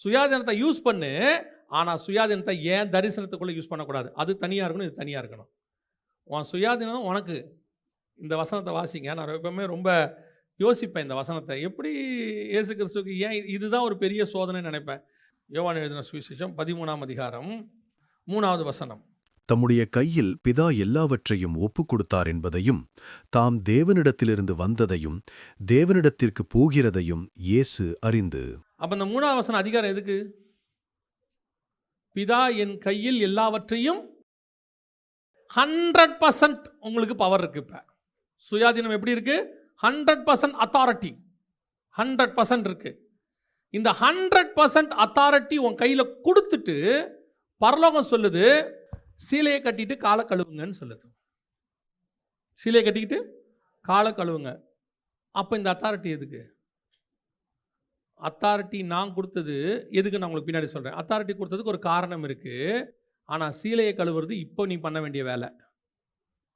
சுயாதீனத்தை யூஸ் பண்ணு, ஆனால் சுயாதீனத்தை ஏன் தரிசனத்துக்குள்ளே யூஸ் பண்ணக்கூடாது. அது தனியாக இருக்கணும், இது தனியாக இருக்கணும். உன் சுயாதீனம் உனக்கு. இந்த வசனத்தை வாசிங்க. நான் எப்பவுமே ரொம்ப யோசிப்பேன் இந்த வசனத்தை. எப்படி இயேசு கிறிஸ்துவுக்கு ஏன் இதுதான் ஒரு பெரிய சோதனை நினைப்பேன். யோவான் எழுதின சுவிசேஷம் 13ஆம் அதிகாரம் 3வது வசனம். தம்முடைய கையில் பிதா எல்லாவற்றையும் ஒப்புக் கொடுத்தார் என்பதையும் தாம் தேவனிடத்திலிருந்து வந்ததையும் தேவனிடத்திற்கு போகிறதையும் இயேசு அறிந்து. அப்ப இந்த 3வது வசனம் அதிகாரம் எதுக்கு? பிதா என் கையில் எல்லாவற்றையும் 100% உங்களுக்கு பவர் இருக்கு. இப்ப சுயாதீனம் எப்படி இருக்கு? 100% அத்தாரிட்டி 100% இருக்கு. இந்த 100% அத்தாரிட்டி உன் கையில் கொடுத்துட்டு பரலோகம் சொல்லுது, சீலையை கட்டிட்டு காலை கழுவுங்கன்னு சொல்லுது. சீலையை கட்டிக்கிட்டு காலை கழுவுங்க. அப்போ இந்த அத்தாரிட்டி எதுக்கு? அத்தாரிட்டி நான் கொடுத்தது எதுக்கு நான் உங்களுக்கு பின்னாடி சொல்கிறேன். அத்தாரிட்டி கொடுத்ததுக்கு ஒரு காரணம் இருக்குது. ஆனால் சீலையை கழுவுறது இப்போ நீ பண்ண வேண்டிய வேலை.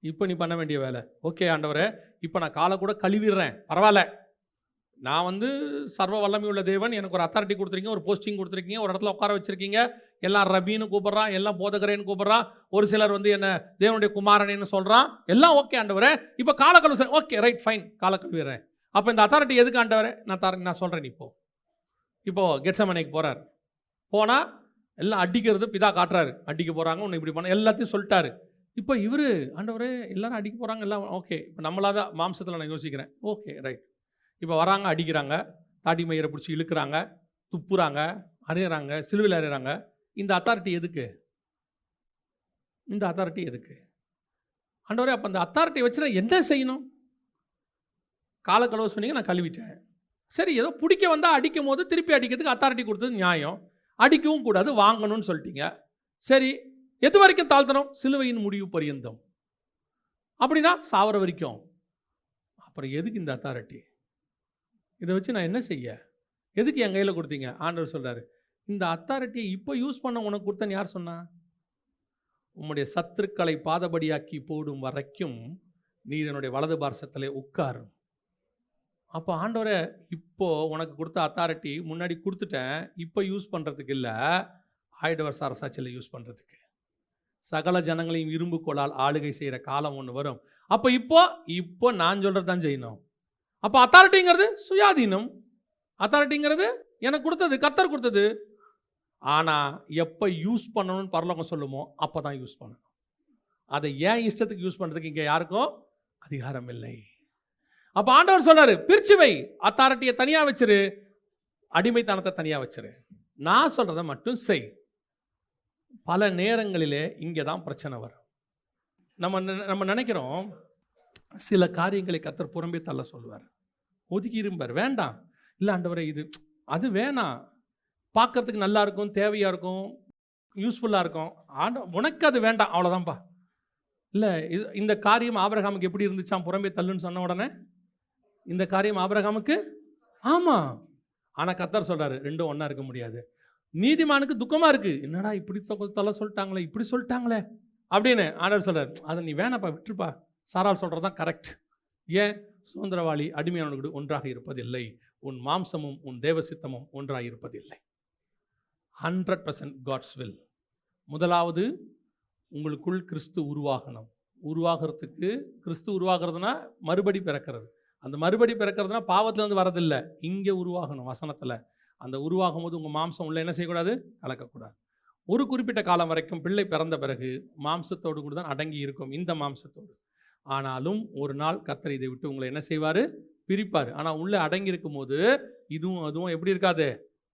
இப்போ நீ பண்ண வேண்டிய வேலை. ஓகே ஆண்டவரே, இப்போ நான் காலை கூட கழுவிடுறேன், பரவாயில்ல. நான் சர்வ வல்லமை உள்ள தேவன், எனக்கு ஒரு அத்தாரிட்டி கொடுத்துருக்கீங்க, ஒரு போஸ்டிங் கொடுத்துருக்கீங்க, ஒரு இடத்துல உட்கார வச்சுருக்கீங்க. எல்லாம் ரபின்னு கூப்பிட்றான், எல்லாம் போதகரேன்னு கூப்பிட்றான், ஒரு சிலர் என்ன தேவனுடைய குமாரனேன்னு சொல்கிறான். எல்லாம் ஓகே ஆண்டவரே, இப்போ காலை கழுவு. ஓகே ரைட் ஃபைன், காலை கழுவிடுறேன். அப்போ இந்த அத்தாரிட்டி எதுக்கு ஆண்டவரே? நான் சொல்கிறேன். இப்போது கெட்சமனைக்கு போகிறார். போனால் எல்லாம் அடிக்கிறது பிதா காட்டுறாரு. அடிக்க போகிறாங்க, ஒன்று இப்படி பண்ண எல்லாத்தையும் சொல்லிட்டாரு. இப்போ இவர் ஆண்டவரே எல்லாரும் அடிக்க போகிறாங்க, எல்லாம் ஓகே. இப்போ நம்மளாத மாம்சத்தில் நான் யோசிக்கிறேன். Okay right. இப்போ வராங்க, அடிக்கிறாங்க, தாடி மயிரை பிடிச்சி இழுக்கிறாங்க, துப்புறாங்க, அறையிறாங்க, சிலுவையில் அறையிறாங்க. இந்த அத்தாரிட்டி எதுக்கு? இந்த அத்தாரிட்டி எதுக்கு ஆண்டவரே? அப்போ அந்த அத்தாரிட்டி வச்சு நான் என்ன செய்யணும்? காலை கழுவ சொன்னீங்க, நான் கழுவிட்டேன். சரி, ஏதோ பிடிக்க வந்தால் அடிக்கும் போது திருப்பி அடிக்கிறதுக்கு அத்தாரிட்டி கொடுத்தது நியாயம். அடிக்கவும் கூடாது, வாங்கணும்னு சொல்லிட்டீங்க. சரி, எது வரைக்கும் தாழ்த்தணும்? சிலுவையின் முடிவு பரியந்தம். அப்படின்னா சாவர வரைக்கும். அப்புறம் எதுக்கு இந்த அத்தாரிட்டி? இதை வச்சு நான் என்ன செய்ய? எதுக்கு என் கையில் கொடுத்தீங்க? ஆண்டவர் சொல்கிறாரு, இந்த அத்தாரிட்டியை இப்போ யூஸ் பண்ண உனக்கு கொடுத்தேன்னு யார் சொன்னா? உம்முடைய சத்துருக்களை பாதபடியாக்கி போடும் வரைக்கும் நீர் என்னுடைய வலது பார்சத்திலே உட்காரும். அப்போ ஆண்டவரே, இப்போது உனக்கு கொடுத்த அத்தாரிட்டி முன்னாடி கொடுத்துட்டேன், இப்போ யூஸ் பண்ணுறதுக்கு இல்லை, ஆயிடவர் அரசாட்சியில் யூஸ் பண்ணுறதுக்கு. சகல ஜனங்களையும் இரும்பு கோலால் ஆளுகை செய்கிற காலம் ஒன்று வரும். அப்போ இப்போ நான் சொல்கிறது தான் செய்யணும். அப்போ அத்தாரிட்டிங்கிறது சுயாதீனம். அத்தாரிட்டிங்கிறது எனக்கு கொடுத்தது, கர்த்தர் கொடுத்தது. ஆனால் எப்போ யூஸ் பண்ணணும்னு பரலோகம் சொல்லுமோ அப்போ தான் யூஸ் பண்ணணும். அதை ஏன் இஷ்டத்துக்கு யூஸ் பண்ணுறதுக்கு இங்கே யாருக்கும் அதிகாரம் இல்லை. அப்போ ஆண்டவர் சொல்றாரு, பிரிச்சு வை, அத்தாரிட்டியை தனியாக வச்சிரு, அடிமைத்தனத்தை தனியாக வச்சிரு, நான் சொல்கிறத மட்டும் செய். பல நேரங்களிலே இங்கே தான் பிரச்சனை வரும். நம்ம நினைக்கிறோம் சில காரியங்களை கர்த்தர் புறம்பே தள்ள சொல்லுவார், ஒதுக்கி இருப்பார், வேண்டாம், இல்லை ஆண்டவரே இது அது வேணாம், பார்க்கறதுக்கு நல்லா இருக்கும், தேவையாக இருக்கும், யூஸ்ஃபுல்லாக இருக்கும், உனக்கு அது வேண்டாம், அவ்வளோதான்ப்பா. இல்லை இந்த காரியம் ஆபிரகாமுக்கு எப்படி இருந்துச்சான், புறம்பே தள்ளுன்னு சொன்ன உடனே இந்த காரியம் ஆபிரகாமுக்கு ஆமாம். ஆனால் கர்த்தர் சொல்கிறாரு, ரெண்டும் ஒன்றா இருக்க முடியாது. நீதிமானுக்கு துக்கமாக இருக்குது, என்னடா இப்படி தொலை சொல்லிட்டாங்களே, இப்படி சொல்லிட்டாங்களே அப்படின்னு. ஆண்டவர் சொல்கிறார், அதை நீ வேணாப்பா, விட்டுருப்பா, சாரால் சொல்கிறது தான் கரெக்ட். ஏன்? சுதந்திரவாளி அடிமையானவர்களோடு ஒன்றாக இருப்பதில்லை, உன் மாம்சமும் உன் தேவசித்தமும் ஒன்றாக இருப்பதில்லை. 100% காட்ஸ் வில். முதலாவது, உங்களுக்குள் கிறிஸ்து உருவாகணும். உருவாகிறதுக்கு, கிறிஸ்து உருவாகிறதுனா மறுபடி பிறக்கிறது. அந்த மறுபடி பிறக்கிறதுனா பாவத்திலேருந்து வரதில்லை, இங்கே உருவாகணும் வசனத்தில். அந்த உருவாகும் போது உங்கள் மாம்சம் உள்ள என்ன செய்யக்கூடாது? கலக்கக்கூடாது. ஒரு குறிப்பிட்ட காலம் வரைக்கும் பிள்ளை பிறந்த பிறகு மாம்சத்தோடு கூட தான் அடங்கி இருக்கும், இந்த மாம்சத்தோடு. ஆனாலும் ஒரு நாள் கர்த்தர் இதை விட்டு உங்களை என்ன செய்வார்? பிரிப்பார். ஆனால் உள்ளே அடங்கி இருக்கும் போது இதுவும் அதுவும் எப்படி இருக்காது?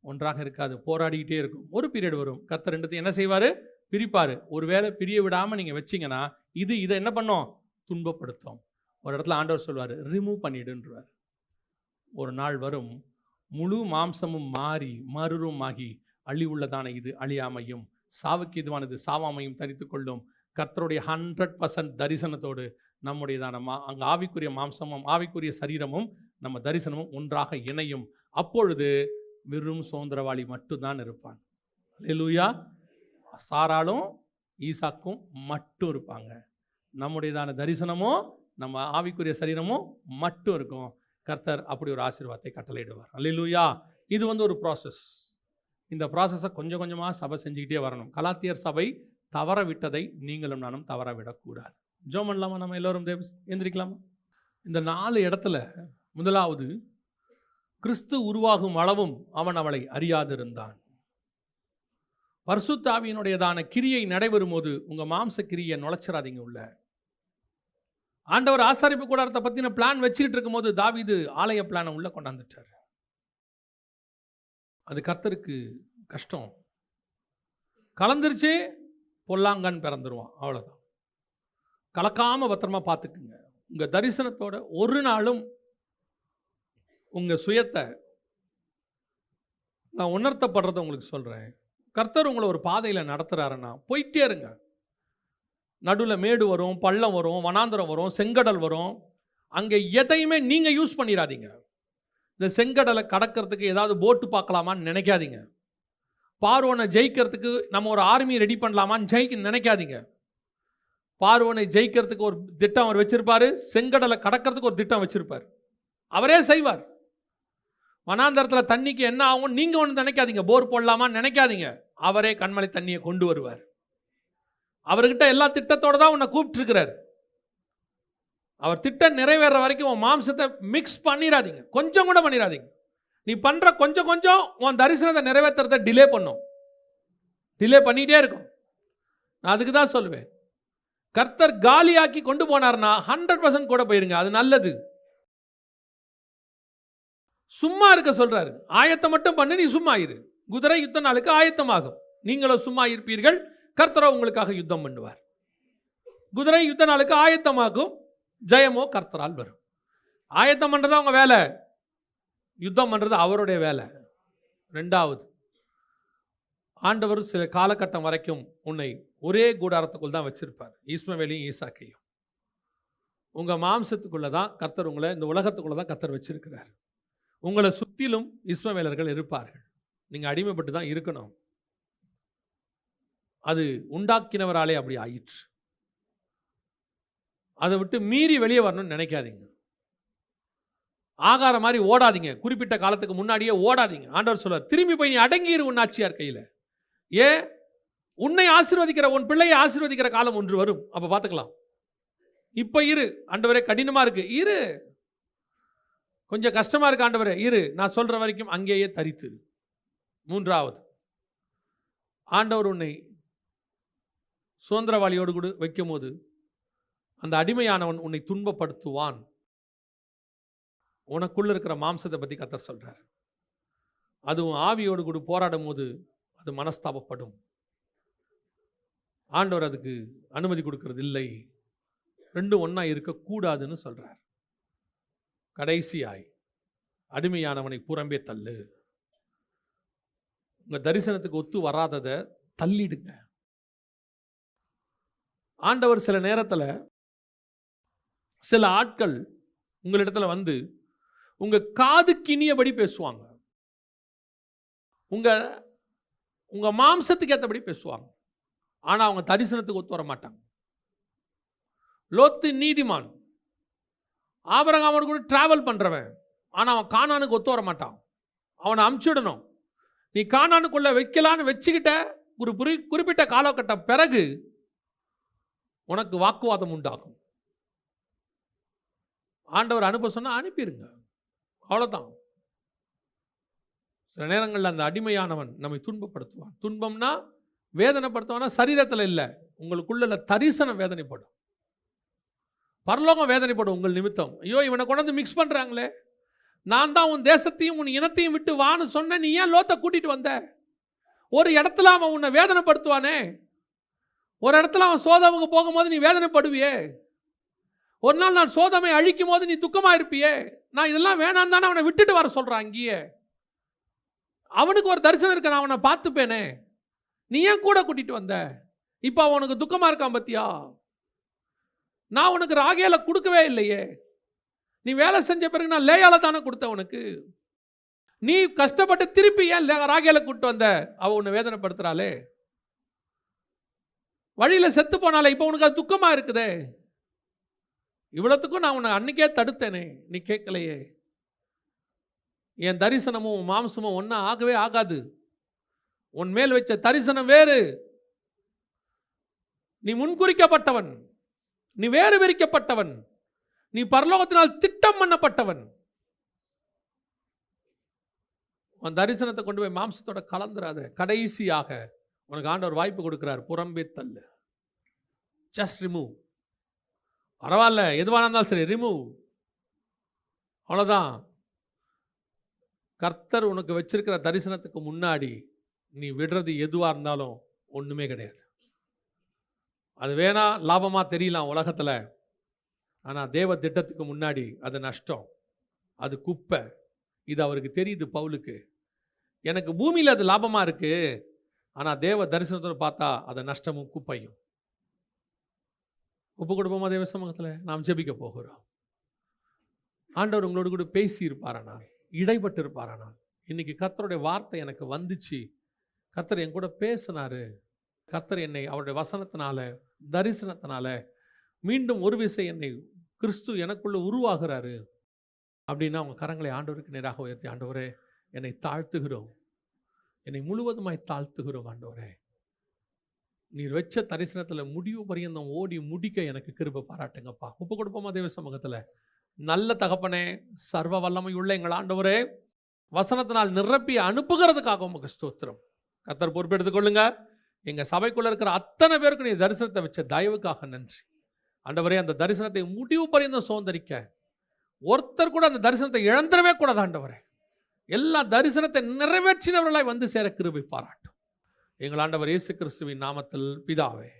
ஒன்றாக இருக்காது, போராடிக்கிட்டே இருக்கும். ஒரு பீரியட் வரும், கர்த்தர் ரெண்டுத்தையும் என்ன செய்வார்? பிரிப்பார். ஒருவேளை பிரிய விடாமல் நீங்கள் வச்சிங்கன்னா இதை என்ன பண்ணும்? துன்பப்படுத்தும். ஒரு இடத்துல ஆண்டவர் சொல்வார், ரிமூவ் பண்ணிடுன்றார். ஒரு நாள் வரும், முழு மாம்சமும் மாறி மறுரூபமாகி அழி உள்ளதான இது அழியாமையும் சாவுக்கு இதுவானது சாவாமையும் தரித்து கொள்ளும். கர்த்தருடைய 100% தரிசனத்தோடு நம்முடையதான அங்கே ஆவிக்குரிய மாம்சமும் ஆவிக்குரிய சரீரமும் நம்ம தரிசனமும் ஒன்றாக இணையும். அப்பொழுது வெறும் சுதந்திரவாளி மட்டும்தான் இருப்பான். அல்லேலூயா. சாராலும் ஈசாக்கும் மட்டும் இருப்பாங்க. நம்முடையதான தரிசனமும் நம்ம ஆவிக்குரிய சரீரமும் மட்டும் இருக்கும். கர்த்தர் அப்படி ஒரு ஆசீர்வாதத்தை கட்டளையிடுவார். அல்லேலூயா. இது ஒரு ப்ராசஸ். இந்த ப்ராசஸை கொஞ்சம் கொஞ்சமாக சபை செஞ்சுக்கிட்டே வரணும். கலாத்தியர் சபை தவற விட்டதை நீங்களும் நானும் தவற விடக்கூடாது. ஜெபம் பண்ணலாமா? நம்ம எல்லோரும் எந்திரிக்கலாமா? இந்த 4 இடத்துல முதலாவது, கிறிஸ்து உருவாகும் அளவும் அவன் அவளை அறியாதிருந்தான். பரிசுத்த ஆவியினுடையதான கிரியை நடைபெறும் போது உங்கள் மாம்ச கிரியை நுழைச்சிடாதீங்க உள்ள. ஆண்டவர் ஆசாரிப்பு கூடாரத்தை பற்றின பிளான் வச்சுக்கிட்டு இருக்கும் போது தாவீது ஆலய பிளானை உள்ள கொண்டாந்துட்டார். அது கர்த்தருக்கு கஷ்டம். கலந்துருச்சு, பொல்லாங்கன் பிறந்துருவான். அவ்வளோதான். கலக்காம பத்திரமா பார்த்துக்குங்க. உங்கள் தரிசனத்தோட ஒரு நாளும் உங்கள் சுயத்தை நான் உணர்த்தப்படுறதை உங்களுக்கு சொல்கிறேன். கர்த்தர் உங்களை ஒரு பாதையில் நடத்துகிறாருன்னா போயிட்டே இருங்க. நடுவில் மேடு வரும், பள்ளம் வரும், வனாந்தரம் வரும், செங்கடல் வரும். அங்கே எதையுமே நீங்கள் யூஸ் பண்ணிடாதீங்க. இந்த செங்கடலை கடக்கிறதுக்கு ஏதாவது போட்டு பார்க்கலாமான்னு நினைக்காதீங்க. பார்வோனை ஜெயிக்கிறதுக்கு நம்ம ஒரு ஆர்மி ரெடி பண்ணலாமான்னு நினைக்காதீங்க. பார்வோனை ஜெயிக்கிறதுக்கு ஒரு திட்டம் அவர் வச்சிருப்பாரு. செங்கடலை கடக்கிறதுக்கு ஒரு திட்டம் வச்சிருப்பார். அவரே செய்வார். வனாந்தரத்தில் தண்ணிக்கு என்ன ஆகும் நீங்கள் ஒன்று நினைக்காதீங்க. போர் போடலாமான்னு நினைக்காதீங்க. அவரே கண்மலை தண்ணியை கொண்டு வருவார். அவர்கிட்ட எல்லா திட்டத்தோடு தான் உன்னை கூப்பிட்டுருக்கிறார். அவர் திட்டம் நிறைவேற வரைக்கும் உன் மாம்சத்தை மிக்ஸ் பண்ணிடாதீங்க. கொஞ்சம் கூட பண்ணிடாதீங்க. நீ பண்ணுற கொஞ்சம் கொஞ்சம் உன் தரிசனத்தை நிறைவேற்றுறதை டிலே பண்ணும். டிலே பண்ணிகிட்டே இருக்கும். நான் அதுக்கு தான் சொல்லுவேன், கர்த்தர் காலியாக்கி கொண்டு போனார்னா 100% கூட போயிருங்க. அது நல்லது. சும்மா இருக்க சொல்றாரு. ஆயத்தம் மட்டும் பண்ணி நீ சும்மா இரு. குதிரை யுத்த நாளுக்கு ஆயத்தமாகும். நீங்களும் சும்மா இருப்பீர்கள், கர்த்தரோ உங்களுக்காக யுத்தம் பண்ணுவார். குதிரை யுத்த நாளுக்கு ஆயத்தமாகும், ஜெயமோ கர்த்தரால் வரும். ஆயத்தம் பண்ணுறது அவங்க வேலை, யுத்தம் பண்ணுறது அவருடைய வேலை. 2வது, ஆண்டவர் சில காலகட்டம் வரைக்கும் உன்னை ஒரே கூடாரத்துக்குள் தான் வச்சிருப்பார். இஸ்மவேலையும் ஈசாக்கையும் உங்கள் மாம்சத்துக்குள்ளே தான் கர்த்தர் உங்களை, இந்த உலகத்துக்குள்ளே தான் கர்த்தர் வச்சிருக்கிறார். உங்களை சுற்றிலும் இஸ்மவேலர்கள் இருப்பார்கள். நீங்கள் அடிமைப்பட்டு தான் இருக்கணும். அது உண்டாக்கினவராலே அப்படி ஆயிற்று. அதை விட்டு மீறி வெளியே வரணும்னு நினைக்காதீங்க. ஆகார மாதிரி ஓடாதீங்க. குறிப்பிட்ட காலத்துக்கு முன்னாடியே ஓடாதீங்க. ஆண்டவர் சொல்றார், திரும்பி போய் நீ அடங்கியிரு உன் ஆட்சியார் கையில். ஏன்? உன்னை ஆசீர்வதிக்கிற, உன் பிள்ளையை ஆசீர்வதிக்கிற காலம் ஒன்று வரும். அப்போ பார்த்துக்கலாம். இப்போ இரு. ஆண்டவரே கடினமாக இருக்கு, இரு. கொஞ்சம் கஷ்டமாக இருக்கு ஆண்டவரே, இரு. நான் சொல்கிற வரைக்கும் அங்கேயே தரித்து. 3வது, ஆண்டவர் உன்னை சுதந்திரவாளியோடு கூட வைக்கும் போது அந்த அடிமையானவன் உன்னை துன்பப்படுத்துவான். உனக்குள்ள இருக்கிற மாம்சத்தை பற்றி கர்த்தர் சொல்றார். அதுவும் ஆவியோடு கூட போராடும் போது அது மனஸ்தாபப்படும். ஆண்டவர் அதுக்கு அனுமதி கொடுக்கிறது இல்லை. 2 ஒன்றா இருக்கக்கூடாதுன்னு சொல்றார். கடைசியாய், அடிமையானவனை புறம்பே தள்ளு. உங்க தரிசனத்துக்கு ஒத்து வராததை தள்ளிடுங்க. ஆண்டவர் சில நேரத்தில் சில ஆட்கள் உங்களிடத்துல வந்து உங்க காது கிணியபடி பேசுவாங்க. உங்க மாம்சத்துக்கு ஏற்றபடி பேசுவாங்க. ஆனா அவங்க தரிசனத்துக்கு ஒத்து வர மாட்டாங்க. லோத்து நீதிமான், ஆபிரகாமோடு கூட டிராவல் பண்றவன். ஆனா அவன் கானானுக்கு ஒத்து வர மாட்டான். அவனை அமுச்சிடணும். நீ கானானுக்குள்ள வைக்கலான்னு வச்சுக்கிட்ட ஒரு குறிப்பிட்ட காலகட்டம் பிறகு உனக்கு வாக்குவாதம் உண்டாகும். ஆண்டவர் அனுப்ப சொன்னா அனுப்பிடுங்க, அவ்வளோதான். சில நேரங்களில் அந்த அடிமையானவன் நம்மை துன்பப்படுத்துவான். துன்பம்னா வேதனைப்படுத்துவானா சரீரத்தில் இல்லை, உங்களுக்குள்ள தரிசனம் வேதனைப்படும். பரலோகம் வேதனைப்படும் உங்கள் நிமித்தம். ஐயோ, இவனை கொண்டு வந்து மிக்ஸ் பண்ணுறாங்களே, நான் தான் உன் தேசத்தையும் உன் இனத்தையும் விட்டு வான்னு சொன்ன, நீ ஏன் லோத்தை கூட்டிட்டு வந்த? ஒரு இடத்துல அவன் உன்னை வேதனைப்படுத்துவானே, ஒரு இடத்துல அவன் சோதமுக்கு போகும்போது நீ வேதனைப்படுவியே, ஒரு நாள் நான் சோதமை அழிக்கும் போது நீ துக்கமாக இருப்பியே. நான் இதெல்லாம் வேணாம் தானே அவனை விட்டுட்டு வர சொல்கிறான். அங்கேயே அவனுக்கு ஒரு தரிசனம் இருக்கு, நான் அவனை பார்த்துப்பேனே, நீ ஏன் கூட கூட்டிட்டு வந்த? இப்போ அவனுக்கு துக்கமாக இருக்கான் பத்தியா? நான் உனக்கு ராகேல கொடுக்கவே இல்லையே, நீ வேலை செஞ்ச பிறகு நான் லேயால தானே கொடுத்த உனக்கு. நீ கஷ்டப்பட்டு திருப்பி ஏன் ராகேல கூட்டு வந்த? அவ உன்னை வேதனைப்படுத்துறாளே. வழியில செத்து போனாலே இப்போ உனக்கு அது துக்கமா இருக்குதே. இவ்வளவுக்கும் நான் உன்னை அன்னைக்கே தடுத்தேனே, நீ கேட்கலையே. என் தரிசனமும் மாம்சமும் ஒன்னா ஆகவே ஆகாது. உன் மேல் வச்ச தரிசனம் வேறு. நீ முன்குறிக்கப்பட்டவன், நீ வேறு விரிக்கப்பட்டவன், நீ பரலோகத்தினால் திட்டம் பண்ணப்பட்டவன். உன் தரிசனத்தை கொண்டு போய் மாம்சத்தோட கலந்துராத. கடைசியாக உனக்கு ஆண்டவர் வாய்ப்பு கொடுக்கிறார், புறம்பே தள்ளு. Just remove. பரவாயில்ல, எதுவாக இருந்தாலும் சரி, ரிமூவ். அவ்வளோதான். கர்த்தர் உனக்கு வச்சிருக்கிற தரிசனத்துக்கு முன்னாடி நீ விடுறது எதுவாக இருந்தாலும் ஒன்றுமே கிடையாது. அது வேணா லாபமாக தெரியலாம் உலகத்தில், ஆனால் தேவ திட்டத்துக்கு முன்னாடி அது நஷ்டம், அது குப்பை. இது அவருக்கு தெரியுது பவுலுக்கு. எனக்கு பூமியில் அது லாபமாக இருக்குது, ஆனால் தேவ தரிசனத்தோடு பார்த்தா அது நஷ்டமும் குப்பையும். ஒப்பு கொடுப்போமா தேவ சமூகத்தில்? நாம் ஜெபிக்க போகிறோம். ஆண்டவர் உங்களோடு கூட பேசி இருப்பாரானால், இடைப்பட்டு இருப்பாரானால், இன்னைக்கு கர்த்தருடைய வார்த்தை எனக்கு வந்துச்சு, கர்த்தர் என் கூட பேசினாரு, கர்த்தர் என்னை அவருடைய வசனத்தினால தரிசனத்தினால மீண்டும் ஒரு விசை என்னை கிறிஸ்து எனக்குள்ள உருவாகிறாரு அப்படின்னா அவங்க கரங்களை ஆண்டவருக்கு நேராக உயர்த்தி, ஆண்டவரே என்னை தாழ்த்துகிறோம், என்னை முழுவதுமாய் தாழ்த்துகிறோம். ஆண்டவரே நீர் வச்ச தரிசனத்தில் முடிவு பரியந்தம் ஓடி முடிக்க எனக்கு கிருபை பாராட்டுங்கப்பா. ஒப்பு கொடுப்போமா தேவ சமூகத்தில்? நல்ல தகப்பனே, சர்வ வல்லமையுள்ள எங்கள் ஆண்டவரே, வசனத்தினால் நிரப்பி அனுப்புகிறதுக்காக உமக்கு ஸ்தோத்திரம். கர்த்தர் பொறுப்பெடுத்துக் கொள்ளுங்க. எங்கள் சபைக்குள்ள இருக்கிற அத்தனை பேருக்கு நீ தரிசனத்தை வச்ச தயவுக்காக நன்றி ஆண்டவரே. அந்த தரிசனத்தை முடிவு பரியந்தம் சுதந்திரிக்க ஒருத்தர் கூட அந்த தரிசனத்தை இழந்துடவே கூடாது ஆண்டவரே. எல்லா தரிசனத்தை நிறைவேற்றினவர்களாய் வந்து சேர கிருபை பாராட்டும் எங்கள் ஆண்டவர் இயேசு கிறிஸ்துவின் நாமத்தில் பிதாவே.